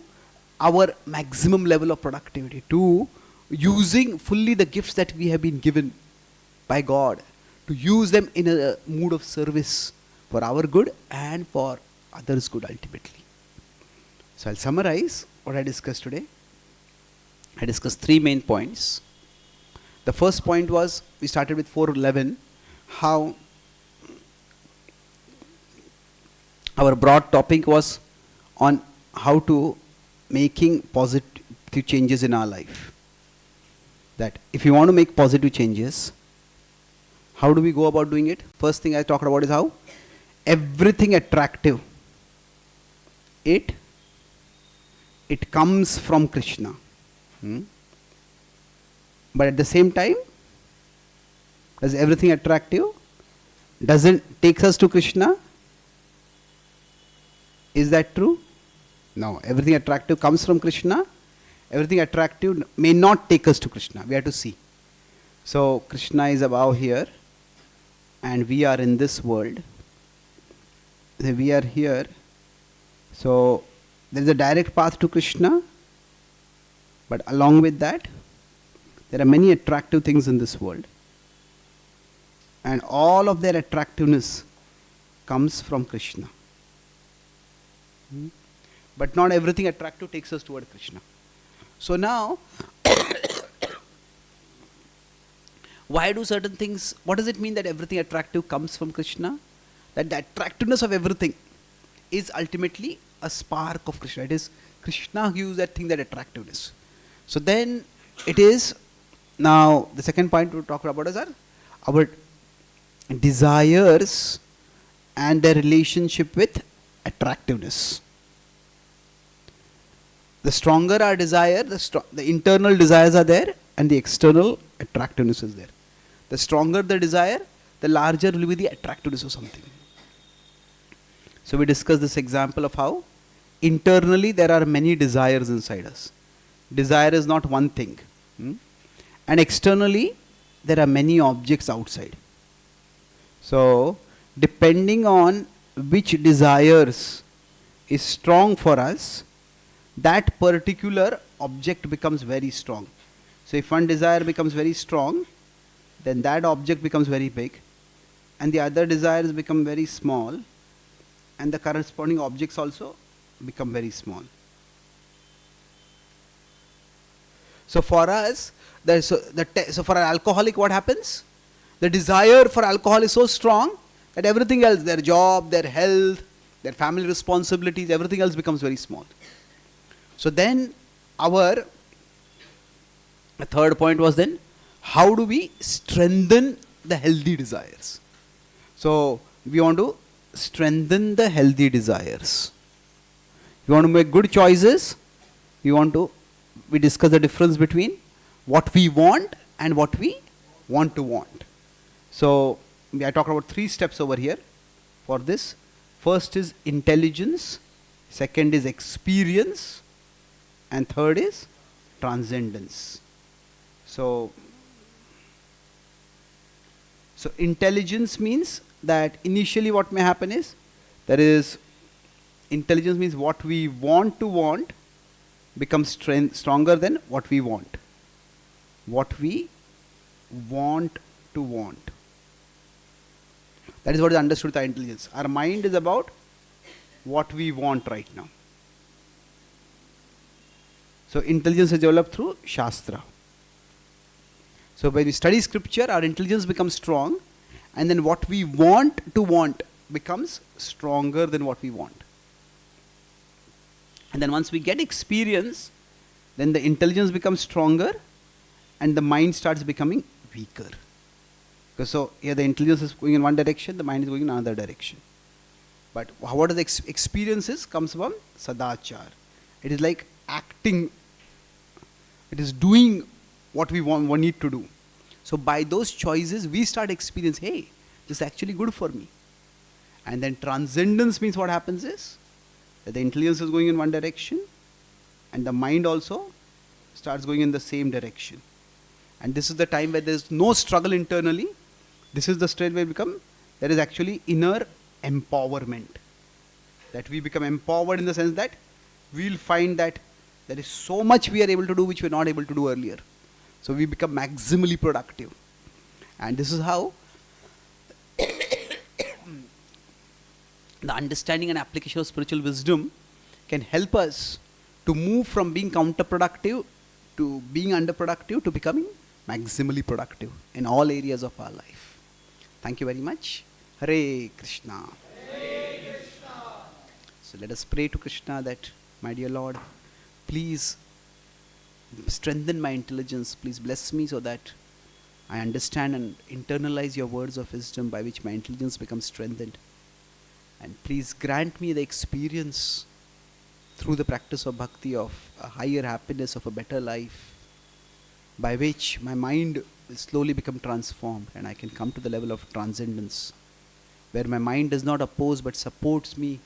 [SPEAKER 1] our maximum level of productivity, to using fully the gifts that we have been given by God, to use them in a mood of service for our good and for others' good ultimately. So I'll summarize what I discussed today. I discussed 3 main points. The first point was, we started with 411, how our broad topic was on how to making positive changes in our life. That if you want to make positive changes, how do we go about doing it? First thing I talked about is how everything attractive, it comes from Krishna. But at the same time, does everything attractive doesn't takes us to Krishna? Is that true? No. Everything attractive comes from Krishna. Everything attractive may not take us to Krishna. We have to see. So Krishna is above here, and we are in this world. So we are here. So there is a direct path to Krishna, but along with that, there are many attractive things in this world. And all of their attractiveness comes from Krishna. But not everything attractive takes us toward Krishna. So now, why do certain things, what does it mean that everything attractive comes from Krishna? That the attractiveness of everything is ultimately a spark of Krishna. It is Krishna who gives that thing, that attractiveness. So then it is, now the second point we talk about is our desires and their relationship with attractiveness. The stronger our desire, the internal desires are there and the external attractiveness is there. The stronger the desire, the larger will be the attractiveness of something. So we discussed this example of how internally there are many desires inside us. Desire is not one thing. And externally there are many objects outside. So depending on which desires is strong for us, that particular object becomes very strong. So if one desire becomes very strong, then that object becomes very big, and the other desires become very small, and the corresponding objects also become very small. So for us, so for an alcoholic, what happens? The desire for alcohol is so strong that everything else, their job, their health, their family responsibilities, everything else becomes very small. So then the third point was then, how do we strengthen the healthy desires? So we want to strengthen the healthy desires. We want to make good choices. We discuss the difference between what we want and what we want to want. So I talked about 3 steps over here for this. First is intelligence, second is experience, and third is transcendence. So intelligence means that initially what may happen is, intelligence means what we want to want becomes stronger than what we want. What we want to want. That is what is understood by intelligence. Our mind is about what we want right now. So intelligence is developed through Shastra. So when we study scripture, our intelligence becomes strong, and then what we want to want becomes stronger than what we want. And then once we get experience, then the intelligence becomes stronger and the mind starts becoming weaker. Because so here the intelligence is going in one direction, the mind is going in another direction. But what the experiences comes from sadachar. It is like acting. It is doing what we need to do. So by those choices, we start experience, hey, this is actually good for me. And then transcendence means what happens is, that the intelligence is going in one direction, and the mind also starts going in the same direction. And this is the time where there is no struggle internally. This is the state where there is actually inner empowerment. That we become empowered in the sense that we will find that there is so much we are able to do which we were not able to do earlier. So we become maximally productive. And this is how the understanding and application of spiritual wisdom can help us to move from being counterproductive to being underproductive to becoming maximally productive in all areas of our life. Thank you very much. Hare Krishna. Hare Krishna. So let us pray to Krishna that, my dear Lord, please strengthen my intelligence. Please bless me so that I understand and internalize your words of wisdom by which my intelligence becomes strengthened. And please grant me the experience through the practice of bhakti of a higher happiness, of a better life, by which my mind will slowly become transformed and I can come to the level of transcendence, where my mind does not oppose but supports me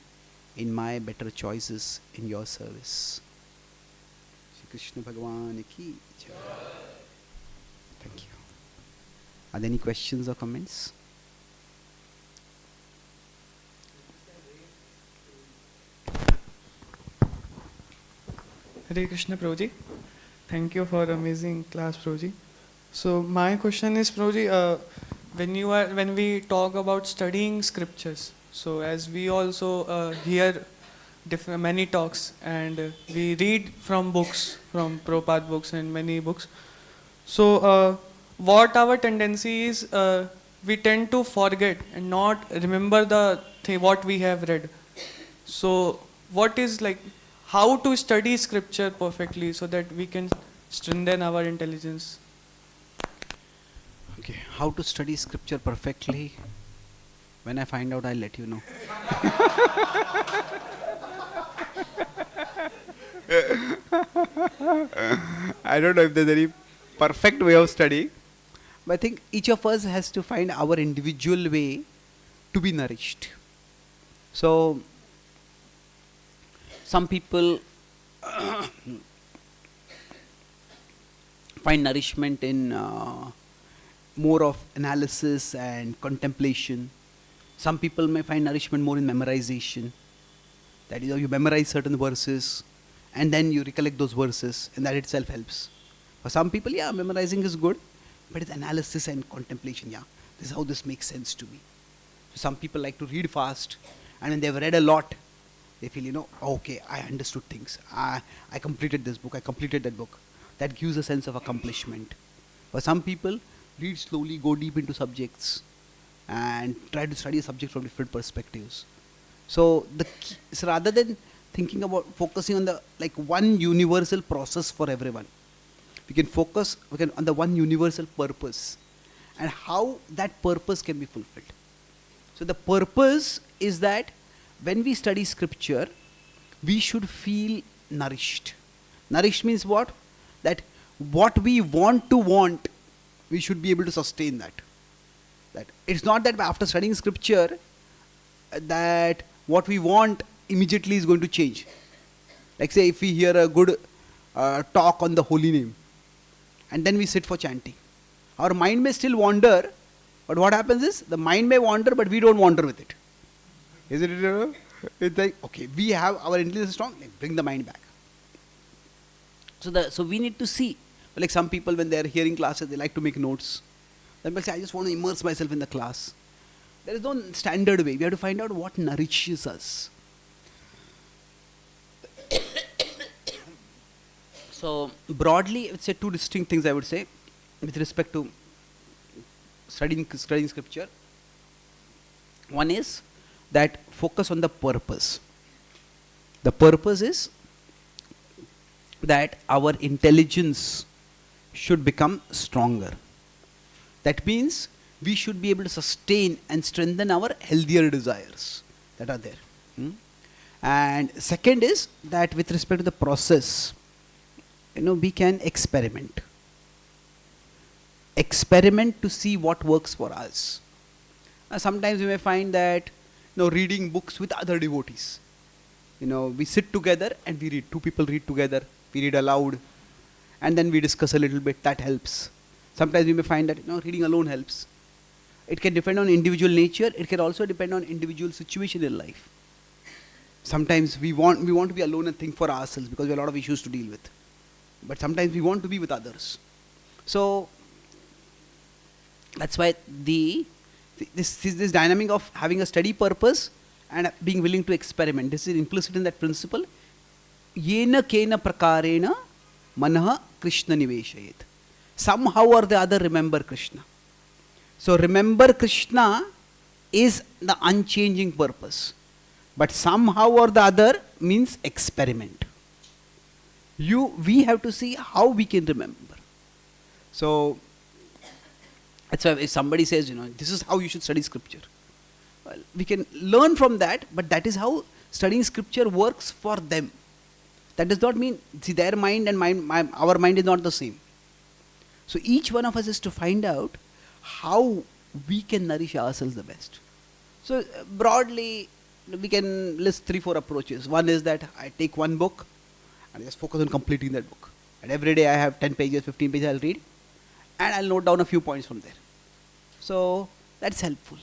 [SPEAKER 1] in my better choices in your service. Shri Krishna Bhagavan ki jai. Thank you. Are there any questions or comments?
[SPEAKER 5] Hare Krishna, Prji. Thank you for amazing class, Prji. So my question is, Prji, when we talk about studying scriptures, so as we also hear many talks and we read from books, from Prabhupada books and many books. So what our tendency is, we tend to forget and not remember what we have read. So what is how to study scripture perfectly so that we can strengthen our intelligence?
[SPEAKER 1] Okay, how to study scripture perfectly? When I find out, I'll let you know. I don't know if there's any perfect way of studying, but I think each of us has to find our individual way to be nourished. So, some people find nourishment in more of analysis and contemplation. Some people may find nourishment more in memorization. That is, you memorize certain verses and then you recollect those verses, and that itself helps. For some people, yeah, memorizing is good, but it's analysis and contemplation. Yeah, this is how this makes sense to me. So some people like to read fast, and when they've read a lot, they feel, okay, I understood things. I completed this book, I completed that book. That gives a sense of accomplishment. For some people, read slowly, go deep into subjects, and try to study a subject from different perspectives. So so rather than thinking about focusing on the one universal process for everyone, we can focus on the one universal purpose and how that purpose can be fulfilled. So the purpose is that when we study scripture, we should feel nourished. Nourished means what? That what we want, we should be able to sustain that. That it's not that after studying scripture that what we want immediately is going to change. Like say if we hear a good talk on the holy name and then we sit for chanting, our mind may still wander, but what happens is the mind may wander but we don't wander with it. Isn't it? It's like, okay, we have our intelligence is strong, bring the mind back. So we need to see, like some people when they are hearing classes, they like to make notes. Then they'll say, I just want to immerse myself in the class. There is no standard way. We have to find out what nourishes us. So broadly, I would say two distinct things I would say with respect to studying scripture. One is that focus on the purpose. The purpose is that our intelligence should become stronger. That means we should be able to sustain and strengthen our healthier desires that are there. And second is that with respect to the process, we can experiment. Experiment to see what works for us. Sometimes we may find that reading books with other devotees. We sit together and we read. Two people read together. We read aloud. And then we discuss a little bit. That helps. Sometimes we may find that reading alone helps. It can depend on individual nature. It can also depend on individual situation in life. Sometimes we want to be alone and think for ourselves because we have a lot of issues to deal with. But sometimes we want to be with others. So that's why this dynamic of having a steady purpose and being willing to experiment. This is implicit in that principle. Yena kena prakarena manaha Krishna niveshayet. Somehow or the other remember Krishna. So remember Krishna is the unchanging purpose. But somehow or the other means experiment. We have to see how we can remember. So that's why if somebody says, this is how you should study scripture. Well, we can learn from that, but that is how studying scripture works for them. That does not mean, see, their mind and our mind is not the same. So each one of us is to find out how we can nourish ourselves the best. So broadly, we can list 3-4 approaches. One is that I take one book and I just focus on completing that book. And every day I have 10 pages, 15 pages I'll read. And I'll note down a few points from there. So that's helpful.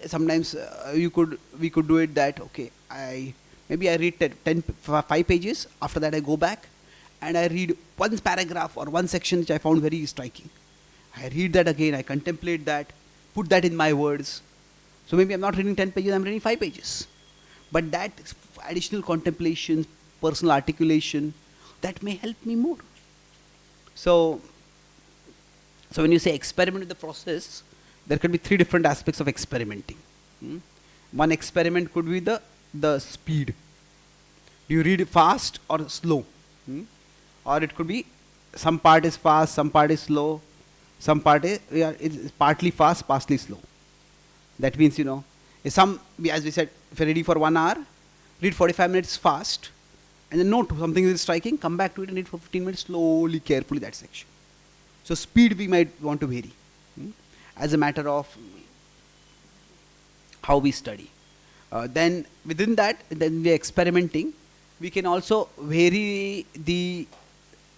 [SPEAKER 1] Sometimes we could do it that, okay, maybe I read 5 pages. After that I go back and I read one paragraph or one section which I found very striking. I read that again, I contemplate that, put that in my words. So maybe I'm not reading 10 pages, I'm reading 5 pages. But that additional contemplation, personal articulation, that may help me more. So when you say experiment with the process, there could be 3 different aspects of experimenting. One experiment could be the speed. Do you read fast or slow? Or it could be some part is fast, some part is slow, some part is it's partly fast, partly slow. That means, as we said, if you're ready for 1 hour, read 45 minutes fast and then note something is striking, come back to it and read for 15 minutes slowly, carefully that section. So speed we might want to vary as a matter of how we study. Then within that, then we are experimenting. We can also vary the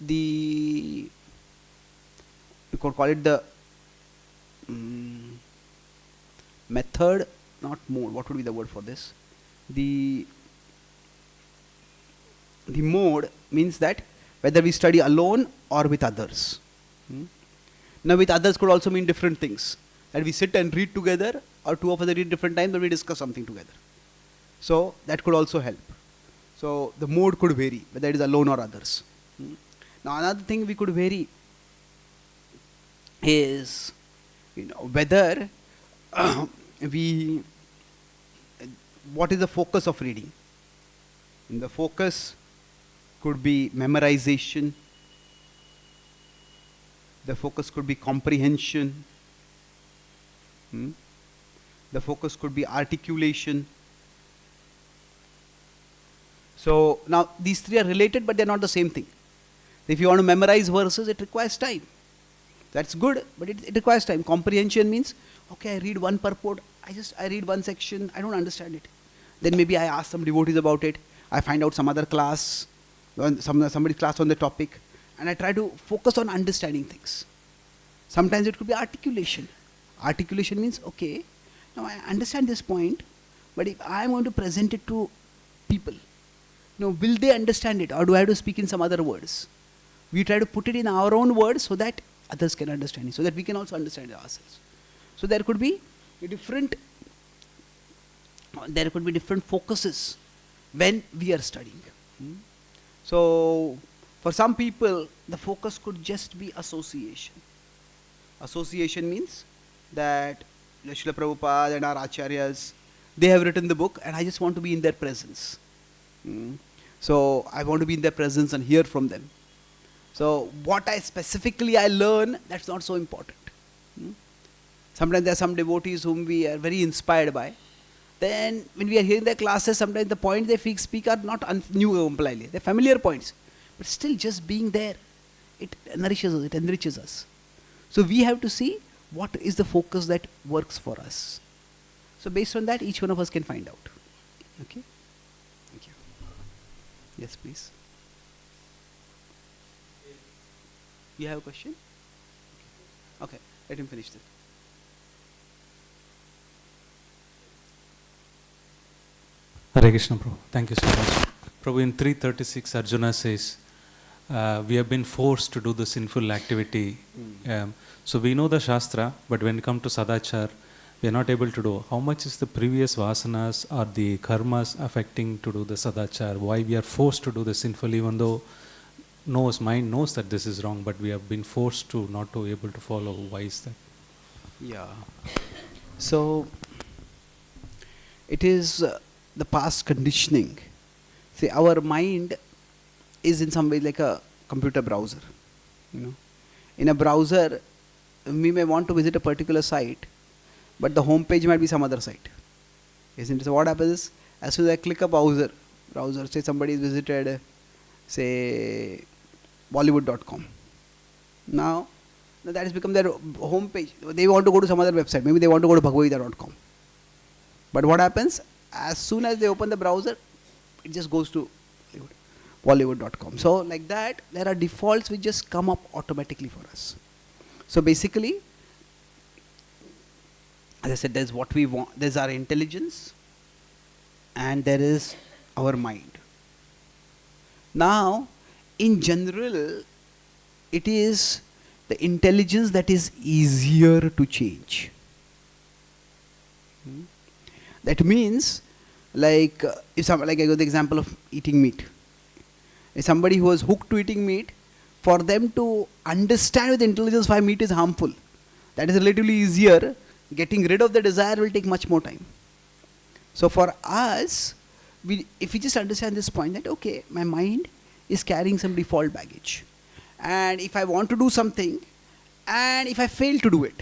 [SPEAKER 1] you could call it the method, not mode. What would be the word for this? The mode means that whether we study alone or with others. Now with others could also mean different things. That we sit and read together, or two of us read different times, but we discuss something together. So that could also help. So the mode could vary, whether it is alone or others. Now another thing we could vary is, whether what is the focus of reading? And the focus could be memorization. The focus could be comprehension. The focus could be articulation. So now these three are related, but they're not the same thing. If you want to memorize verses, it requires time. That's good, but it requires time. Comprehension means, okay, I read one purport, I read one section, I don't understand it. Then maybe I ask some devotees about it, I find out some other class, somebody's class on the topic, and I try to focus on understanding things. Sometimes it could be articulation. Articulation means, okay, now I understand this point, but if I am going to present it to people, will they understand it, or do I have to speak in some other words? We try to put it in our own words so that others can understand it, so that we can also understand it ourselves. So there could be different focuses when we are studying. So for some people, the focus could just be association. Association means that Srila Prabhupada and our acharyas, they have written the book, and I just want to be in their presence. So I want to be in their presence and hear from them. So what I specifically learn, that's not so important. Sometimes there are some devotees whom we are very inspired by. Then when we are hearing their classes, sometimes the points they speak are not new, they're familiar points. But still just being there, it nourishes us, it enriches us. So we have to see what is the focus that works for us. So based on that, each one of us can find out. Okay? Thank you. Yes, please. You have a question? Okay, let him finish this.
[SPEAKER 6] Hare Krishna, Prabhu. Thank you so much. Prabhu, in 336, Arjuna says, we have been forced to do the sinful activity. So we know the Shastra, but when it comes to Sadachar, we are not able to do. How much is the previous vasanas or the karmas affecting to do the Sadachar? Why we are forced to do the sinful, even though mind knows that this is wrong, but we have been forced to not to able to follow. Why is that?
[SPEAKER 1] Yeah. So it is the past conditioning. See, our mind is in some way like a computer browser. In a browser, we may want to visit a particular site, but the home page might be some other site. Isn't it? So what happens is, as soon as I click a browser, say somebody has visited, say, Bollywood.com. Now that has become their home page. They want to go to some other website. Maybe they want to go to Bhagavad-Gita.com. But what happens? As soon as they open the browser, it just goes to Bollywood.com. So like that, there are defaults which just come up automatically for us. So basically, as I said, there's what we want. There's our intelligence, and there is our mind. Now, in general, it is the intelligence that is easier to change. That means, like I got the example of eating meat. If somebody who was hooked to eating meat, for them to understand with intelligence why meat is harmful, that is relatively easier. Getting rid of the desire will take much more time. So for us, if we just understand this point that, okay, my mind is carrying some default baggage. And if I want to do something, and if I fail to do it,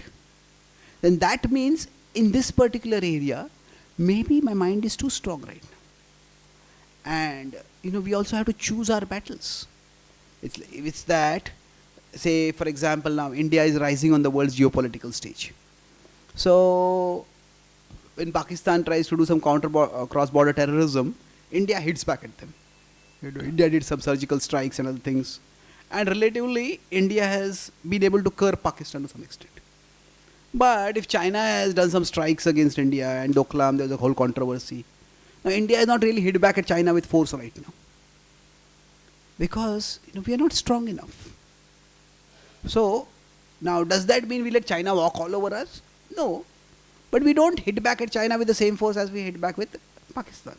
[SPEAKER 1] then that means in this particular area, maybe my mind is too strong right now. And we also have to choose our battles. It's that, say for example, now India is rising on the world's geopolitical stage. So when Pakistan tries to do some cross-border terrorism, India hits back at them. India did some surgical strikes and other things, and relatively India has been able to curb Pakistan to some extent. But if China has done some strikes against India, and Doklam, there's a whole controversy. Now India is not really hit back at China with force right now, because we are not strong enough. So now, does that mean we let China walk all over us? No, but we don't hit back at China with the same force as we hit back with Pakistan.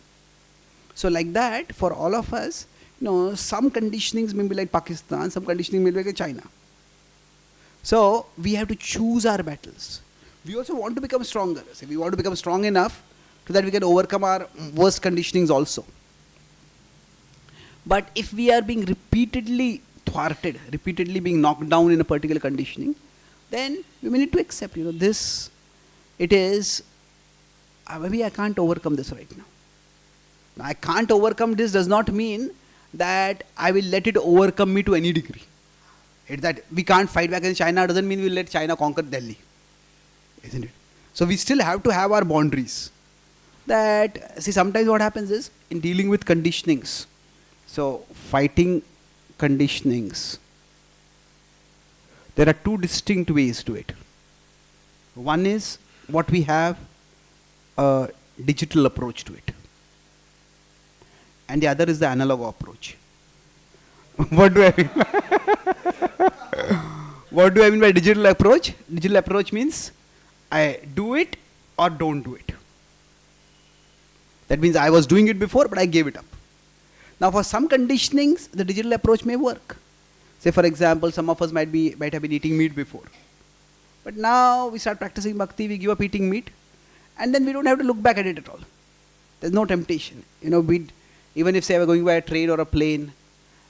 [SPEAKER 1] So like that, for all of us, some conditionings may be like Pakistan, some conditioning may be like China. So we have to choose our battles. We also want to become stronger. So we want to become strong enough so that we can overcome our worst conditionings also. But if we are being repeatedly thwarted, repeatedly being knocked down in a particular conditioning, then we may need to accept, this, it is, maybe I can't overcome this right now. I can't overcome this does not mean that I will let it overcome me to any degree. It's that we can't fight back against China doesn't mean we'll let China conquer Delhi. Isn't it? So we still have to have our boundaries. That, see, sometimes what happens is, in dealing with conditionings, so fighting conditionings, there are two distinct ways to it. One is what we have a digital approach to it, and the other is the analog approach. What do I mean? What do I mean by digital approach? Digital approach means I do it or don't do it. That means I was doing it before, but I gave it up. Now for some conditionings, the digital approach may work. Say for example, some of us might have been eating meat before. But now we start practicing bhakti, we give up eating meat, and then we don't have to look back at it at all. There's no temptation. Even if say we're going by a train or a plane,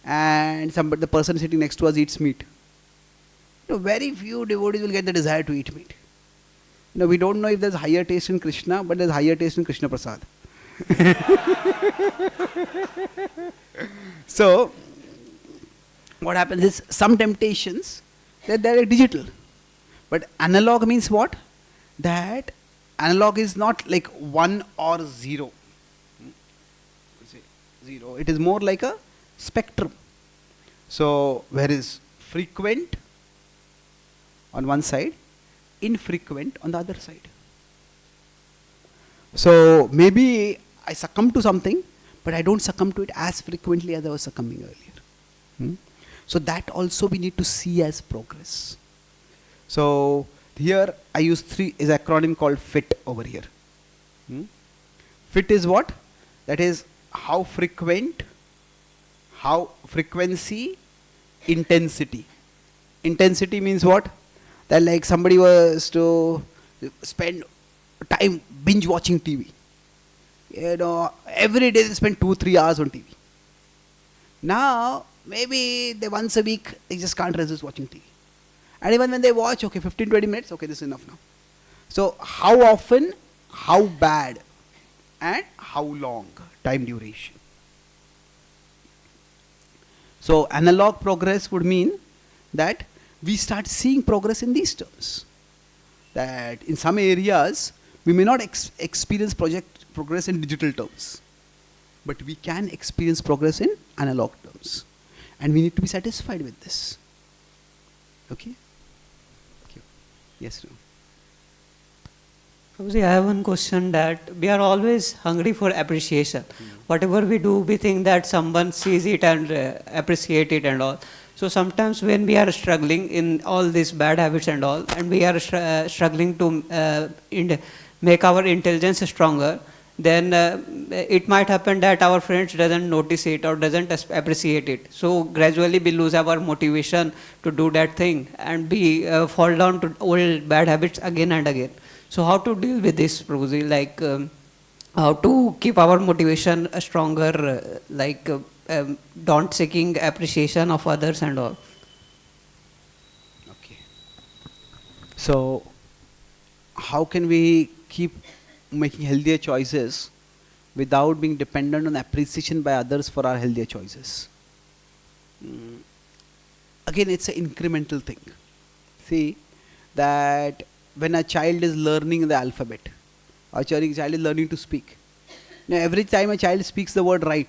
[SPEAKER 1] and the person sitting next to us eats meat, very few devotees will get the desire to eat meat. We don't know if there's higher taste in Krishna, but there's higher taste in Krishna Prasad. So what happens is, some temptations, they're digital. But analog means what? That analog is not like 1 or 0. It is more like a spectrum. So where is frequent on one side, infrequent on the other side. So maybe I succumb to something, but I don't succumb to it as frequently as I was succumbing earlier. So that also we need to see as progress. So here I use is acronym called FIT over here. FIT is what? That is how frequent, how frequency, intensity. Intensity means what? That like somebody was to spend time binge watching TV. Every day they spend 2-3 hours on TV. Now, maybe they once a week, they just can't resist watching TV. And even when they watch, okay, 15-20 minutes, okay, this is enough now. So, how often, how bad, and how long, time duration. So, analog progress would mean that we start seeing progress in these terms. That in some areas, we may not experience progress in digital terms, but we can experience progress in analog terms. And we need to be satisfied with this. Okay? Thank you. Yes, no.
[SPEAKER 7] Prabhuji, I have one question that we are always hungry for appreciation. Whatever we do, we think that someone sees it and appreciate it and all. So sometimes when we are struggling in all these bad habits and all, and we are struggling to make our intelligence stronger, then it might happen that our friends doesn't notice it or doesn't appreciate it. So gradually we lose our motivation to do that thing, and we fall down to old bad habits again and again. So how to deal with this, Prabhuji? Like how to keep our motivation stronger, don't seeking appreciation of others and all.
[SPEAKER 1] Okay. So how can we keep making healthier choices without being dependent on appreciation by others for our healthier choices. Again, it's an incremental thing. See that when a child is learning the alphabet, or a child is learning to speak. Now, every time a child speaks the word right,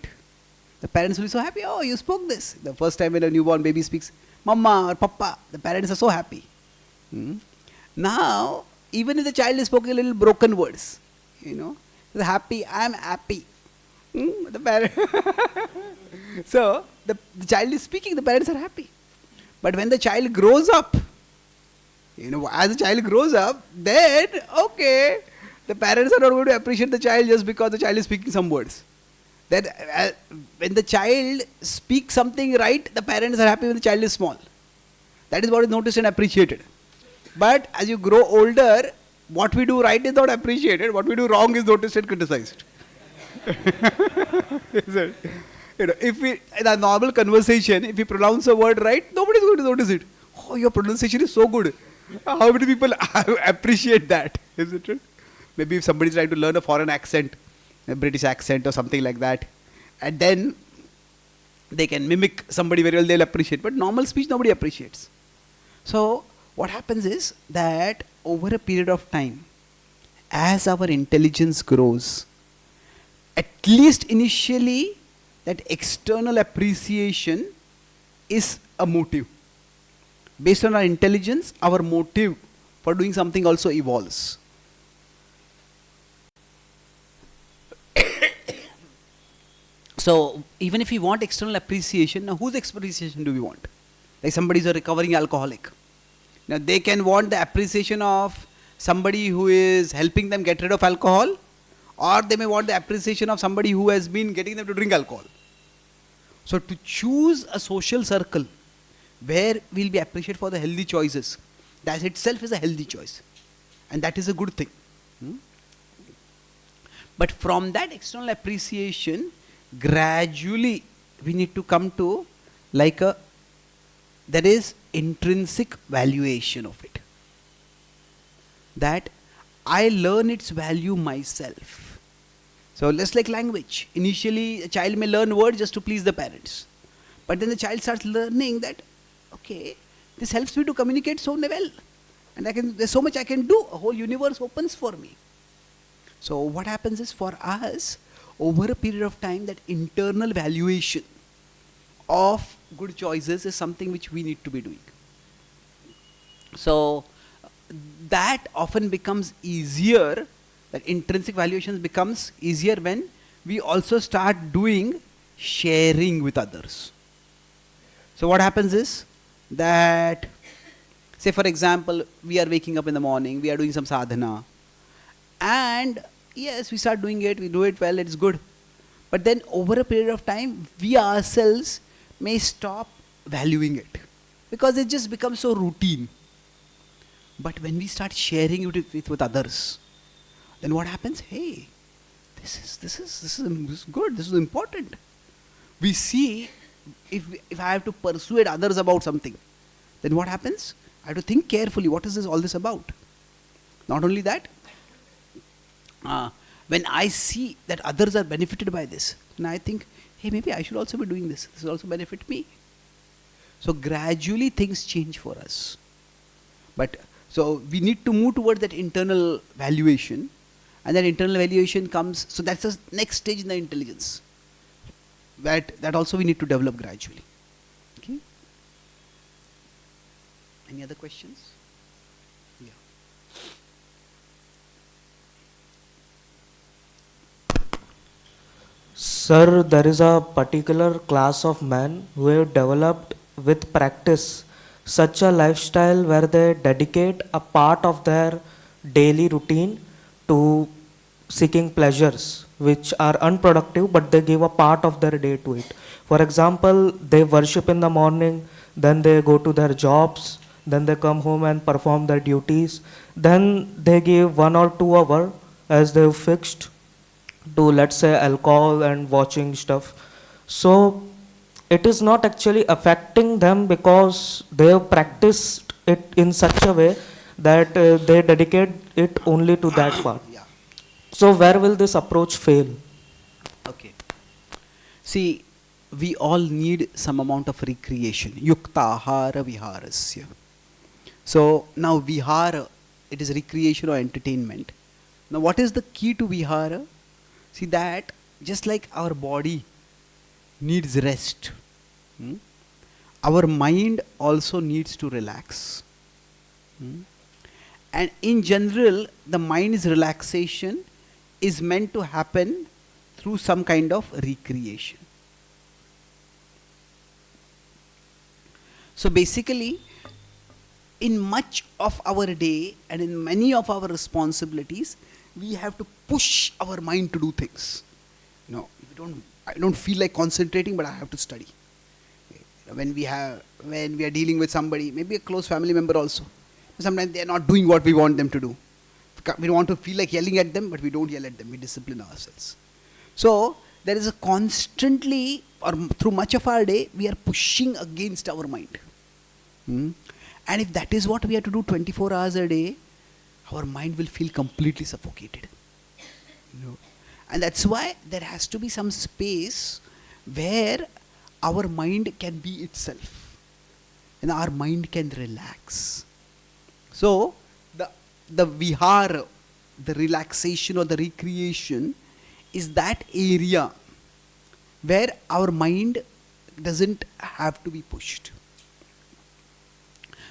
[SPEAKER 1] the parents will be so happy. Oh, you spoke this. The first time when a newborn baby speaks, Mama or Papa, the parents are so happy. Now, even if the child is speaking a little broken words, the happy, I am happy. The parent. So, the child is speaking, the parents are happy. But when the child grows up, as the child grows up, then, okay, the parents are not going to appreciate the child just because the child is speaking some words. That when the child speaks something right, the parents are happy when the child is small. That is what is noticed and appreciated. But as you grow older, what we do right is not appreciated. What we do wrong is noticed and criticized. If we, in a normal conversation, if we pronounce a word right, nobody is going to notice it. Oh, your pronunciation is so good. How many people appreciate that? Is it true? Maybe if somebody is trying to learn a foreign accent, a British accent or something like that, and then they can mimic somebody very well, they'll appreciate. But normal speech, nobody appreciates. So, what happens is that over a period of time, as our intelligence grows, at least initially, that external appreciation is a motive. Based on our intelligence, our motive for doing something also evolves. So, even if we want external appreciation, now whose appreciation do we want? Like somebody is a recovering alcoholic. Now, they can want the appreciation of somebody who is helping them get rid of alcohol, or they may want the appreciation of somebody who has been getting them to drink alcohol. So, to choose a social circle where we'll be appreciated for the healthy choices, that itself is a healthy choice. And that is a good thing. But from that external appreciation, gradually we need to come to there is intrinsic valuation of it. That I learn its value myself. So just like language. Initially a child may learn words just to please the parents. But then the child starts learning that, okay, this helps me to communicate so well. And there's so much I can do. A whole universe opens for me. So what happens is for us, over a period of time, that internal valuation of good choices is something which we need to be doing. So that often becomes easier, that intrinsic valuations becomes easier when we also start doing sharing with others. So what happens is that, say for example, we are waking up in the morning, we are doing some sadhana, and yes, we start doing it, we do it well, it's good. But then over a period of time, we ourselves may stop valuing it because it just becomes so routine. But when we start sharing it with others, then what happens? Hey, this is good, this is important. We see, if I have to persuade others about something, then what happens? I have to think carefully, what is all this about? Not only that, when I see that others are benefited by this, and I think, hey, maybe I should also be doing this. This will also benefit me. So gradually things change for us. But so we need to move towards that internal valuation, and that internal valuation comes. So that's the next stage in the intelligence. That also we need to develop gradually. Okay. Any other questions? Yeah.
[SPEAKER 8] Sir, there is a particular class of men who have developed with practice such a lifestyle where they dedicate a part of their daily routine to seeking pleasures which are unproductive, but they give a part of their day to it. For example, they worship in the morning, then they go to their jobs, then they come home and perform their duties, then they give 1 or 2 hours as they've fixed to, let's say, alcohol and watching stuff. So it is not actually affecting them because they have practiced it in such a way that they dedicate it only to that part. So where will this approach fail?
[SPEAKER 1] Okay. See, we all need some amount of recreation. Yuktahara viharasya. So now vihara, it is recreation or entertainment. Now what is the key to vihara? See that just like our body needs rest, our mind also needs to relax. And in general, the mind's relaxation is meant to happen through some kind of recreation. So basically, in much of our day and in many of our responsibilities, we have to push our mind to do things. I don't feel like concentrating, but I have to study. When we are dealing with somebody, maybe a close family member also, sometimes they are not doing what we want them to do. We want to feel like yelling at them, but we don't yell at them. We discipline ourselves. So there is a constantly, or through much of our day, we are pushing against our mind. And if that is what we have to do 24 hours a day, our mind will feel completely suffocated. And that's why there has to be some space where our mind can be itself and our mind can relax. So the vihara, the relaxation or the recreation, is that area where our mind doesn't have to be pushed.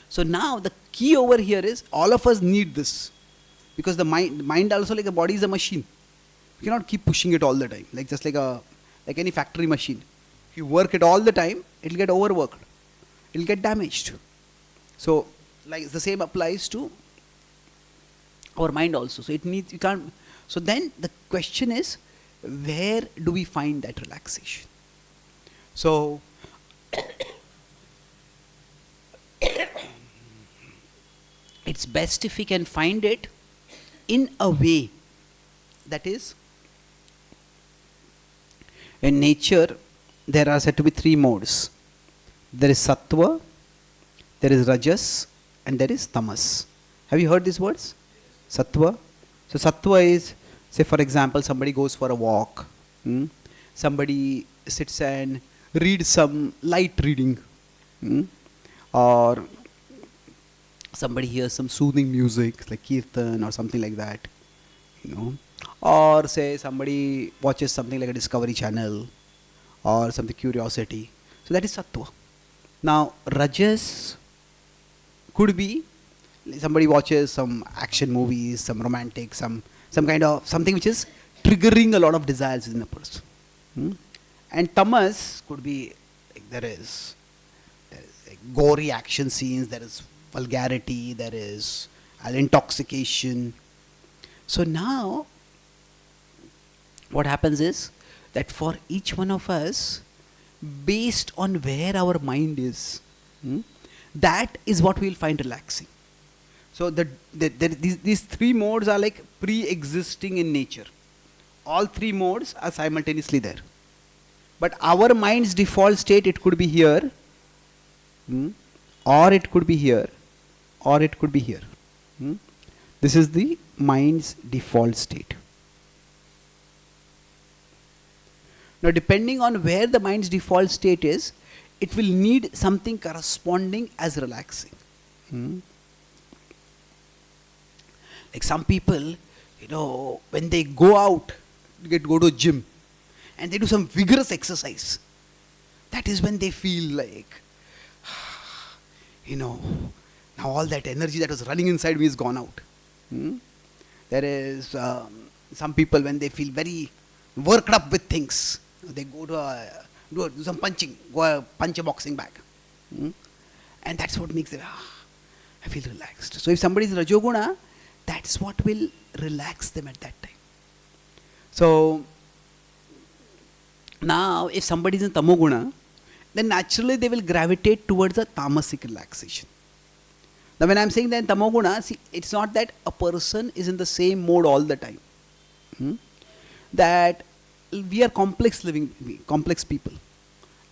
[SPEAKER 1] So now the key over here is all of us need this, because the mind also, like a body, is a machine. You cannot keep pushing it all the time, just like any factory machine. If you work it all the time, it will get overworked. It will get damaged. So like the same applies to our mind also. So you can't. So then the question is, where do we find that relaxation? So it's best if we can find it in a way that is, in nature there are said to be three modes. There is sattva, there is rajas, and there is tamas. Have you heard these words? Sattva. So sattva is, say for example, somebody goes for a walk, somebody sits and reads some light reading, or somebody hears some soothing music like kirtan or something like that, or say somebody watches something like a Discovery Channel or something curiosity. So that is sattva. Now rajas could be somebody watches some action movies, some romantic, some kind of something which is triggering a lot of desires in a person. And tamas could be there is gory action scenes, there is vulgarity, there is intoxication. So now what happens is that for each one of us, based on where our mind is, that is what we will find relaxing. So these three modes are like pre-existing in nature. All three modes are simultaneously there. But our mind's default state, it could be here, or it could be here, or it could be here. This is the mind's default state. Now depending on where the mind's default state is, it will need something corresponding as relaxing. Like some people, when they go out, go to a gym and they do some vigorous exercise, that is when they feel like, now all that energy that was running inside me is gone out. There is some people, when they feel very worked up with things, they go to do some punching, go punch a boxing bag. And that's what makes them, I feel relaxed. So if somebody is Rajoguna, that's what will relax them at that time. So now if somebody is in Tamoguna, then naturally they will gravitate towards a tamasic relaxation. Now when I am saying that in Tamoguna, see, it's not that a person is in the same mode all the time. That we are complex people.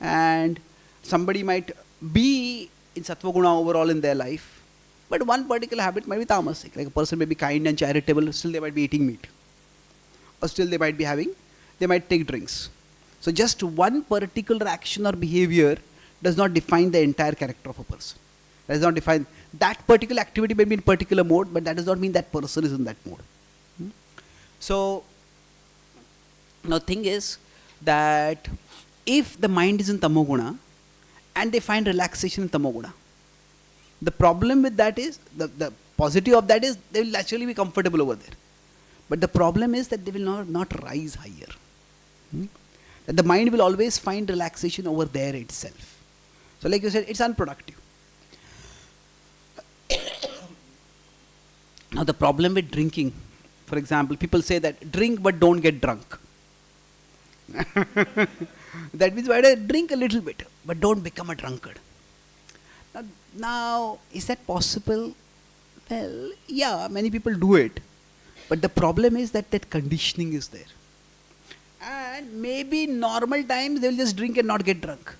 [SPEAKER 1] And somebody might be in Sattva-guna overall in their life, but one particular habit might be tamasic. Like a person may be kind and charitable, still they might be eating meat. Or still they might be they might take drinks. So just one particular action or behavior does not define the entire character of a person. Does not define that particular activity may be in particular mode, but that does not mean that person is in that mode. So now thing is that if the mind is in tamoguna and they find relaxation in tamoguna, the problem with that is, the positive of that is they will actually be comfortable over there. But the problem is that they will not rise higher. That the mind will always find relaxation over there itself. So like you said, it's unproductive. Now the problem with drinking, for example, people say that drink but don't get drunk. That means why do I drink a little bit but don't become a drunkard? Now, is that possible? Well, yeah, many people do it. But the problem is that conditioning is there. And maybe normal times they will just drink and not get drunk.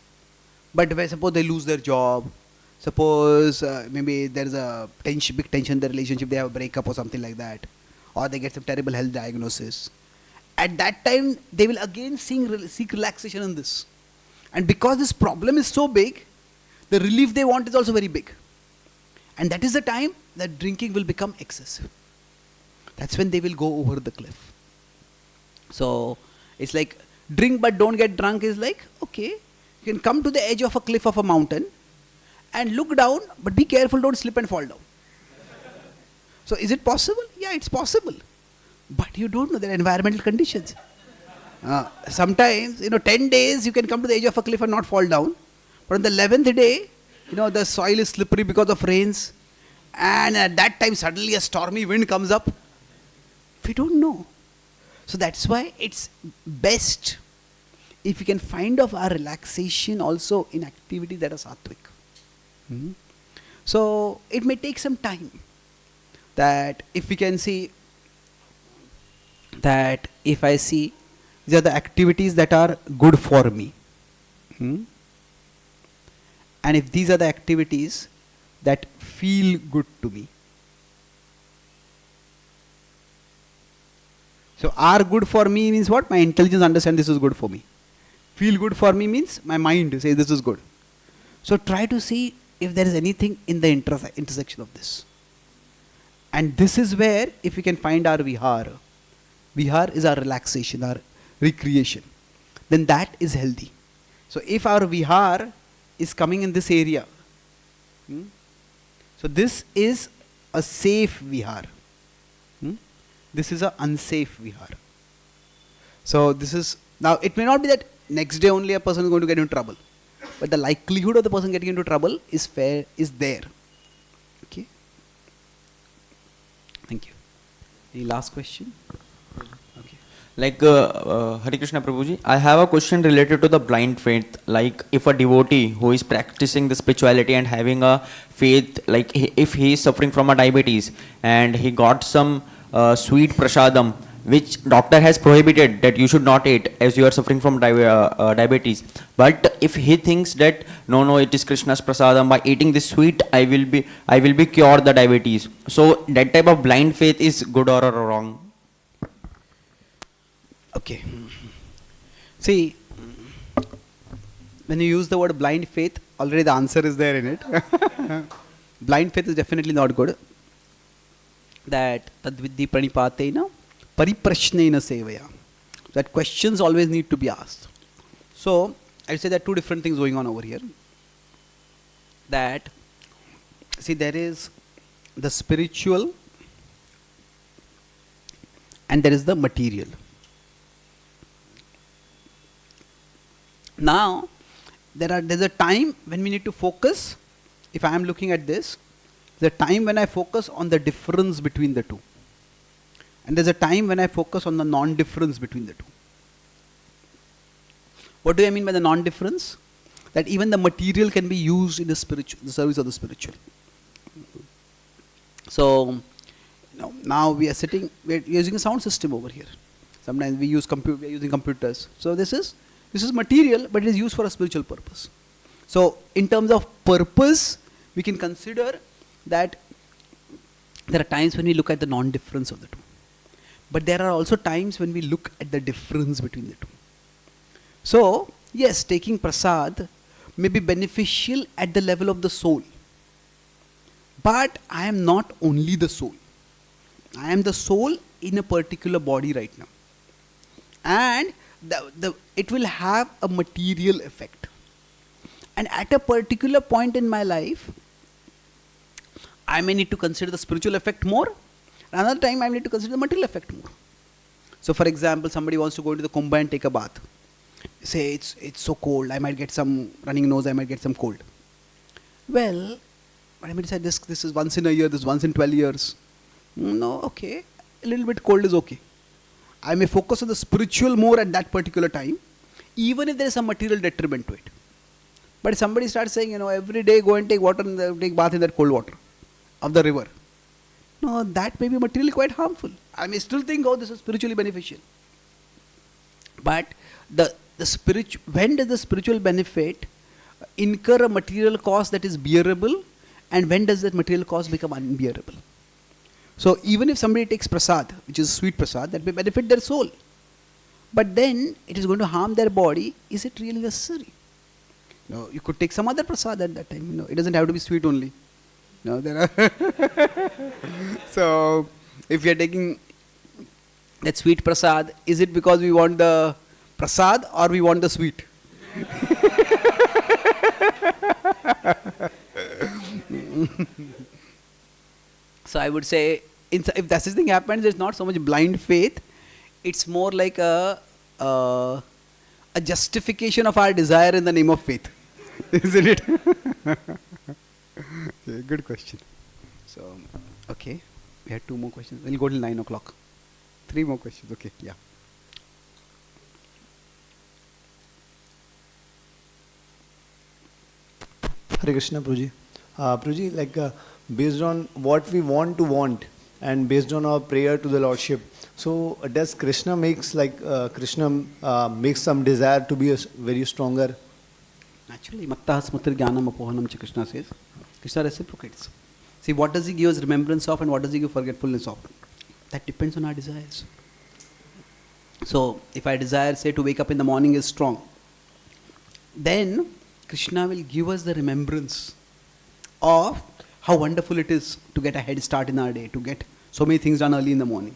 [SPEAKER 1] But if suppose they lose their job, suppose maybe there is a big tension in the relationship, they have a breakup or something like that, or they get some terrible health diagnosis. At that time, they will again seek relaxation in this. And because this problem is so big, the relief they want is also very big. And that is the time that drinking will become excessive. That's when they will go over the cliff. So, it's like drink but don't get drunk is like, okay, you can come to the edge of a cliff of a mountain and look down, but be careful, don't slip and fall down. So, is it possible? Yeah, it's possible. But you don't know the environmental conditions. Sometimes, 10 days you can come to the edge of a cliff and not fall down. But on the 11th day, the soil is slippery because of rains. And at that time, suddenly a stormy wind comes up. We don't know. So that's why it's best if we can find of our relaxation also in activities that are sattvic. So it may take some time. That if we can see that if I see these are the activities that are good for me. And if these are the activities that feel good to me. So are good for me means what? My intelligence understands this is good for me. Feel good for me means my mind says this is good. So try to see if there is anything in the intersection of this. And this is where if we can find our vihara is our relaxation, our recreation, then that is healthy. So if our vihara is coming in this area, so this is a safe vihara. This is an unsafe vihara. So this is, now it may not be that next day only a person is going to get into trouble, but the likelihood of the person getting into trouble is there. Okay. Thank you. Any last question? Okay.
[SPEAKER 9] Like Hare Krishna Prabhuji, I have a question related to the blind faith. Like if a devotee who is practicing the spirituality and having a faith, like if he is suffering from a diabetes and he got some sweet prasadam which doctor has prohibited that you should not eat as you are suffering from diabetes, but if he thinks that no it is Krishna's prasadam, by eating this sweet I will be cured the diabetes, so that type of blind faith is good or wrong?
[SPEAKER 1] Okay. See, when you use the word blind faith, already the answer is there in it. Blind faith is definitely not good. That tadvidhi pranipatena pariprashnena sevaya. That questions always need to be asked. So, I'd say there are two different things going on over here. That, see, there is the spiritual and there is the material. Now, there's a time when we need to focus. If I am looking at this, there's a time when I focus on the difference between the two. And there's a time when I focus on the non-difference between the two. What do I mean by the non-difference? That even the material can be used in the service of the spiritual. So, now we are using a sound system over here. Sometimes we are using computers. So this is material, but it is used for a spiritual purpose. So in terms of purpose, we can consider that there are times when we look at the non-difference of the two. But there are also times when we look at the difference between the two. So, yes, taking prasad may be beneficial at the level of the soul. But I am not only the soul. I am the soul in a particular body right now. And it will have a material effect. And at a particular point in my life, I may need to consider the spiritual effect more. Another time I need to consider the material effect more. So for example, somebody wants to go into the Kumbh and take a bath. Say it's so cold, I might get some running nose, I might get some cold. Well, I may decide this is once in a year, this is once in 12 years. No, okay, a little bit cold is okay. I may focus on the spiritual more at that particular time, even if there is some material detriment to it. But if somebody starts saying, every day go and take take bath in that cold water of the river. No, that may be materially quite harmful. I may still think, this is spiritually beneficial. But when does the spiritual benefit incur a material cost that is bearable, and when does that material cost become unbearable? So even if somebody takes prasad, which is sweet prasad, that may benefit their soul, but then it is going to harm their body, is it really necessary? No, you could take some other prasad at that time. It doesn't have to be sweet only. No, there are so if we are taking that sweet prasad, is it because we want the prasad or we want the sweet? So I would say, if that thing happens, it's not so much blind faith. It's more like a justification of our desire in the name of faith, isn't it? Okay, good question. So, okay, we had 2 more questions. We'll go till 9 o'clock. 3 more questions. Okay, yeah.
[SPEAKER 10] Hare Krishna, Prji. Prji, based on what we want to want and based on our prayer to the Lordship, so does Krishna makes some desire to be very stronger?
[SPEAKER 1] Naturally, matta smrtir jnanam apohanam cha, Krishna says. Krishna reciprocates. See, what does he give us remembrance of and what does he give forgetfulness of? That depends on our desires. So, if our desire, say, to wake up in the morning is strong, then Krishna will give us the remembrance of how wonderful it is to get a head start in our day, to get so many things done early in the morning.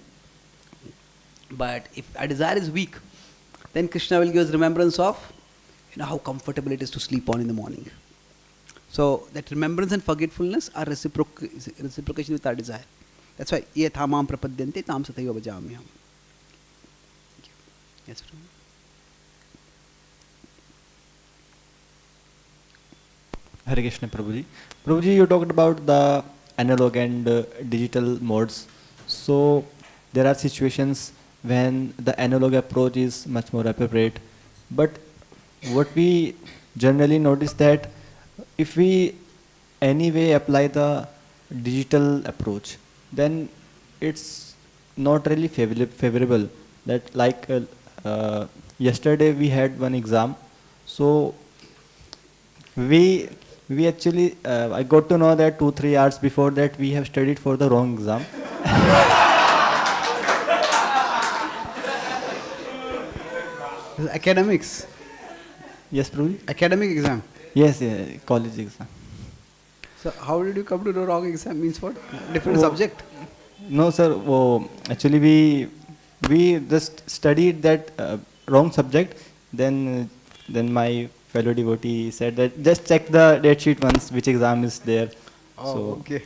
[SPEAKER 1] But if our desire is weak, then Krishna will give us remembrance of how comfortable it is to sleep on in the morning. So that remembrance and forgetfulness are reciprocation with our desire. That's why ye thamam prapadyante tam sataiva bhajamyam. Yes, Prabhu.
[SPEAKER 9] Hare Krishna, Prabhuji. Prabhuji, you talked about the analog and digital modes. So there are situations when the analog approach is much more appropriate. But what we generally notice that if we anyway apply the digital approach, then it's not really favorable. That yesterday we had one exam, so we actually I got to know that 2-3 hours before that we have studied for the wrong exam.
[SPEAKER 1] Academics.
[SPEAKER 9] Yes, Prabhuji.
[SPEAKER 1] Academic exam.
[SPEAKER 9] Yes, college exam.
[SPEAKER 1] So how did you come to the wrong exam? Means what? Different subject?
[SPEAKER 9] No, sir. Actually, we just studied that wrong subject. Then my fellow devotee said that just check the date sheet once, which exam is there.
[SPEAKER 1] Oh,
[SPEAKER 9] so,
[SPEAKER 1] okay.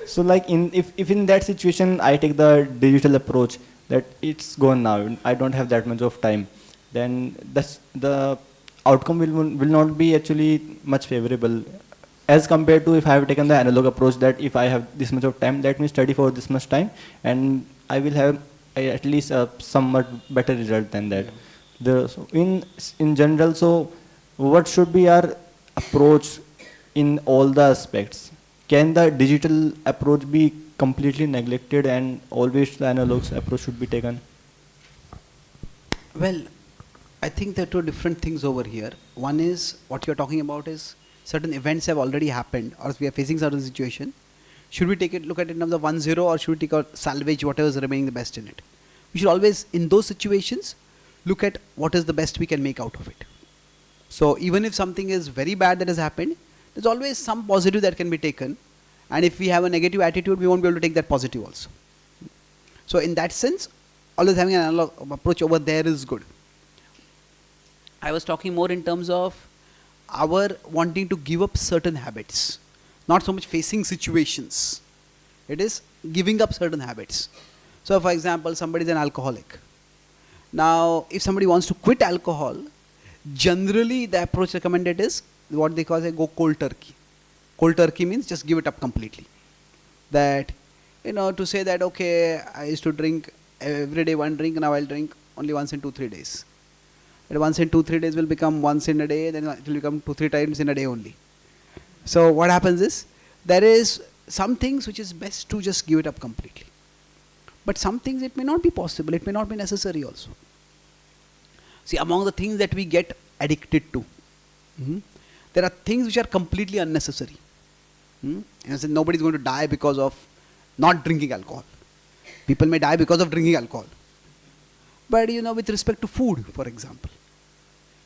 [SPEAKER 9] So if in that situation I take the digital approach, that it's gone now, I don't have that much of time, then the outcome will not be actually much favorable as compared to if I have taken the analog approach, that if I have this much of time, let me study for this much time and I will have at least a somewhat better result than that. So in general, so what should be our approach in all the aspects? Can the digital approach be completely neglected and always the analog approach should be taken?
[SPEAKER 1] Well, I think there are 2 different things over here. One is, what you're talking about is certain events have already happened or we are facing certain situation. should we take it, look at it in terms of 1-0, or should we take out, salvage whatever is remaining the best in it? We should always, in those situations, look at what is the best we can make out of it. So even if something is very bad that has happened, there's always some positive that can be taken. And if we have a negative attitude, we won't be able to take that positive also. So in that sense, always having an analog approach over there is good. I was talking more in terms of our wanting to give up certain habits, not so much facing situations. It is giving up certain habits. So for example, somebody is an alcoholic. Now, if somebody wants to quit alcohol, generally the approach recommended is what they call go cold turkey. Cold turkey means just give it up completely. That, to say that, okay, I used to drink every day one drink, now I'll drink only once in 2-3 days. That once in 2-3 days will become once in a day, then it will become 2-3 times in a day only. So what happens is, there is some things which is best to just give it up completely. But some things it may not be possible, it may not be necessary also. See, among the things that we get addicted to, there are things which are completely unnecessary. Nobody is going to die because of not drinking alcohol. People may die because of drinking alcohol. But with respect to food, for example,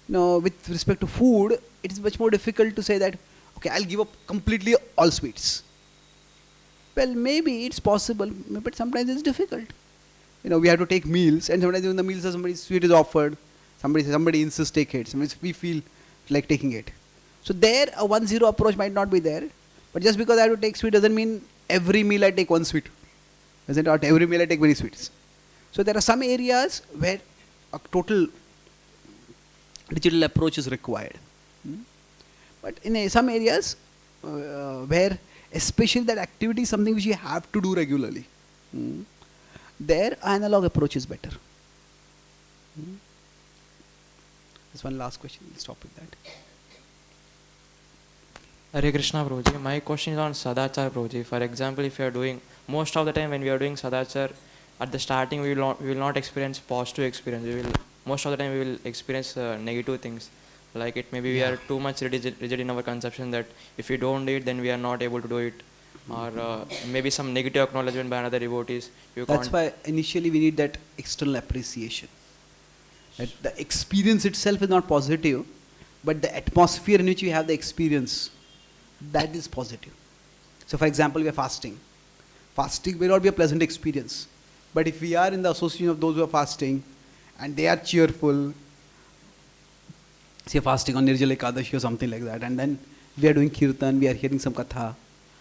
[SPEAKER 1] with respect to food, it is much more difficult to say that, okay, I'll give up completely all sweets. Well, maybe it's possible, but sometimes it's difficult. We have to take meals, and sometimes when the meals are somebody sweet is offered, somebody insists take it. Sometimes we feel like taking it. So there, a 1-0 approach might not be there. But just because I have to take sweet doesn't mean every meal I take one sweet. Isn't it? Every meal I take many sweets. So there are some areas where a total digital approach is required. But in some areas where especially that activity is something which you have to do regularly, there analog approach is better. There's one last question, we'll stop with that.
[SPEAKER 11] Hare Krishna Prji, my question is on Sadachar Prji. For example, if you are doing, most of the time when we are doing Sadachar, at the starting we will not experience positive experience. Most of the time we will experience negative things. Like it maybe we are too much rigid in our conception that if we don't do it, then we are not able to do it. Or maybe some negative acknowledgement by another devotees.
[SPEAKER 1] That's why initially we need that external appreciation. That the experience itself is not positive, but the atmosphere in which we have the experience, that is positive. So for example, we are fasting. Fasting may not be a pleasant experience. But if we are in the association of those who are fasting, and they are cheerful, say fasting on Nirjala Ekadashi or something like that, and then we are doing kirtan, we are hearing some katha.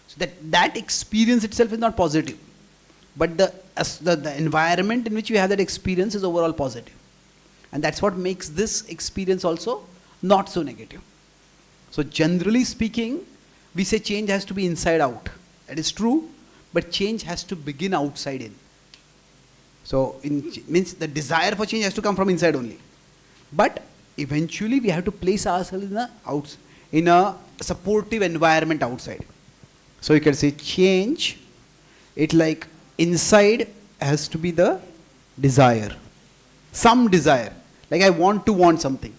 [SPEAKER 1] So that experience itself is not positive. But the environment in which we have that experience is overall positive. And that's what makes this experience also not so negative. So generally speaking, we say change has to be inside out. That is true, but change has to begin outside in. So means the desire for change has to come from inside only. But eventually we have to place ourselves in a supportive environment outside. So you can say change, it like inside has to be the desire. Some desire. Like I want to want something.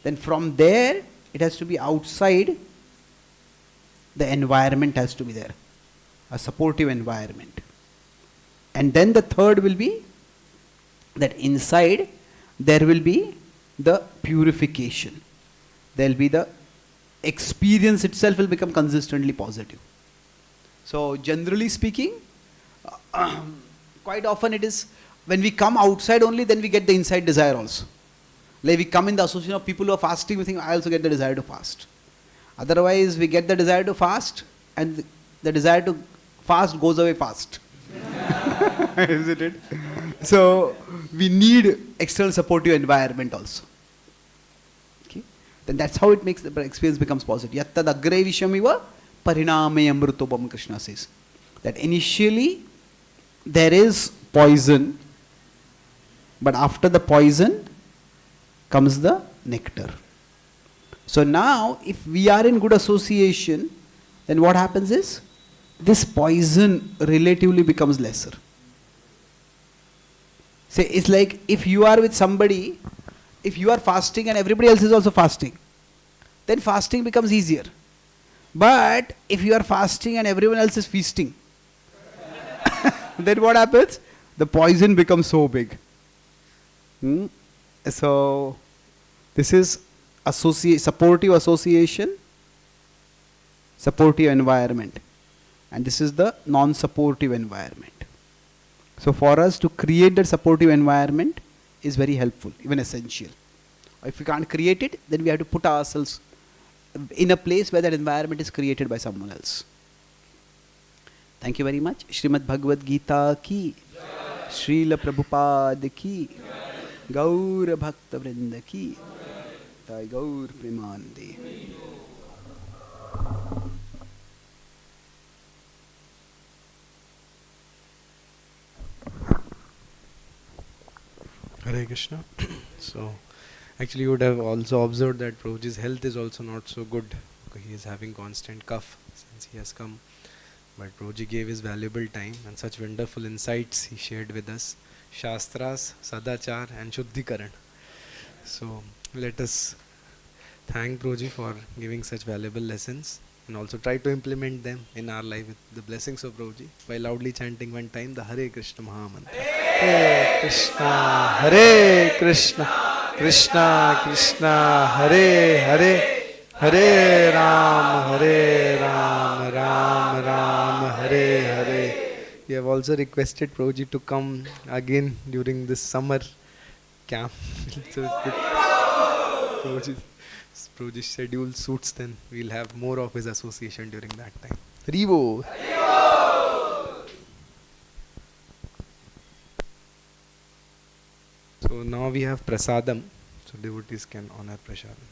[SPEAKER 1] Then from there, it has to be outside. The environment has to be there. A supportive environment. And then the third will be that inside there will be the purification. There will be the experience itself will become consistently positive. So generally speaking, quite often it is when we come outside only, then we get the inside desire also. Like we come in the association of people who are fasting, we think I also get the desire to fast. Otherwise we get the desire to fast and the desire to fast goes away fast. Isn't it? So we need external supportive environment also. Okay? Then that's how it makes the experience becomes positive. Yattad agre vishamiva pariname amrutobam, Krishna says. That initially there is poison, but after the poison comes the nectar. So now if we are in good association, then what happens is this poison relatively becomes lesser. Say it's like if you are with somebody, if you are fasting and everybody else is also fasting, then fasting becomes easier. But if you are fasting and everyone else is feasting, Then what happens? The poison becomes so big. So this is supportive association, supportive environment, and this is the non-supportive environment. So for us to create that supportive environment is very helpful, even essential. If we can't create it, then we have to put ourselves in a place where that environment is created by someone else. Thank you very much. Srimad Bhagavad Gita ki, Srila Prabhupada ki, Gaur Bhakta Vrinda ki, Jai Gaur Premanande.
[SPEAKER 12] Hare Krishna. So, actually, you would have also observed that Prabhuji's health is also not so good. He is having constant cough since he has come. But Prabhuji gave his valuable time and such wonderful insights he shared with us. Shastras, Sadachar and Shuddhikaran. So, let us thank Prabhuji for giving such valuable lessons and also try to implement them in our life with the blessings of Prabhuji by loudly chanting one time the Hare Krishna Mahamantra.
[SPEAKER 10] Hare Krishna, Hare Krishna, Krishna Krishna, Hare Hare, Hare Ram, Ram Ram, Hare Hare.
[SPEAKER 12] We have also requested Prabhuji to come again during this summer camp. So if Prabhuji's schedule suits, then we'll have more of his association during that time. Haribo. So now we have prasadam, so devotees can honor prasadam.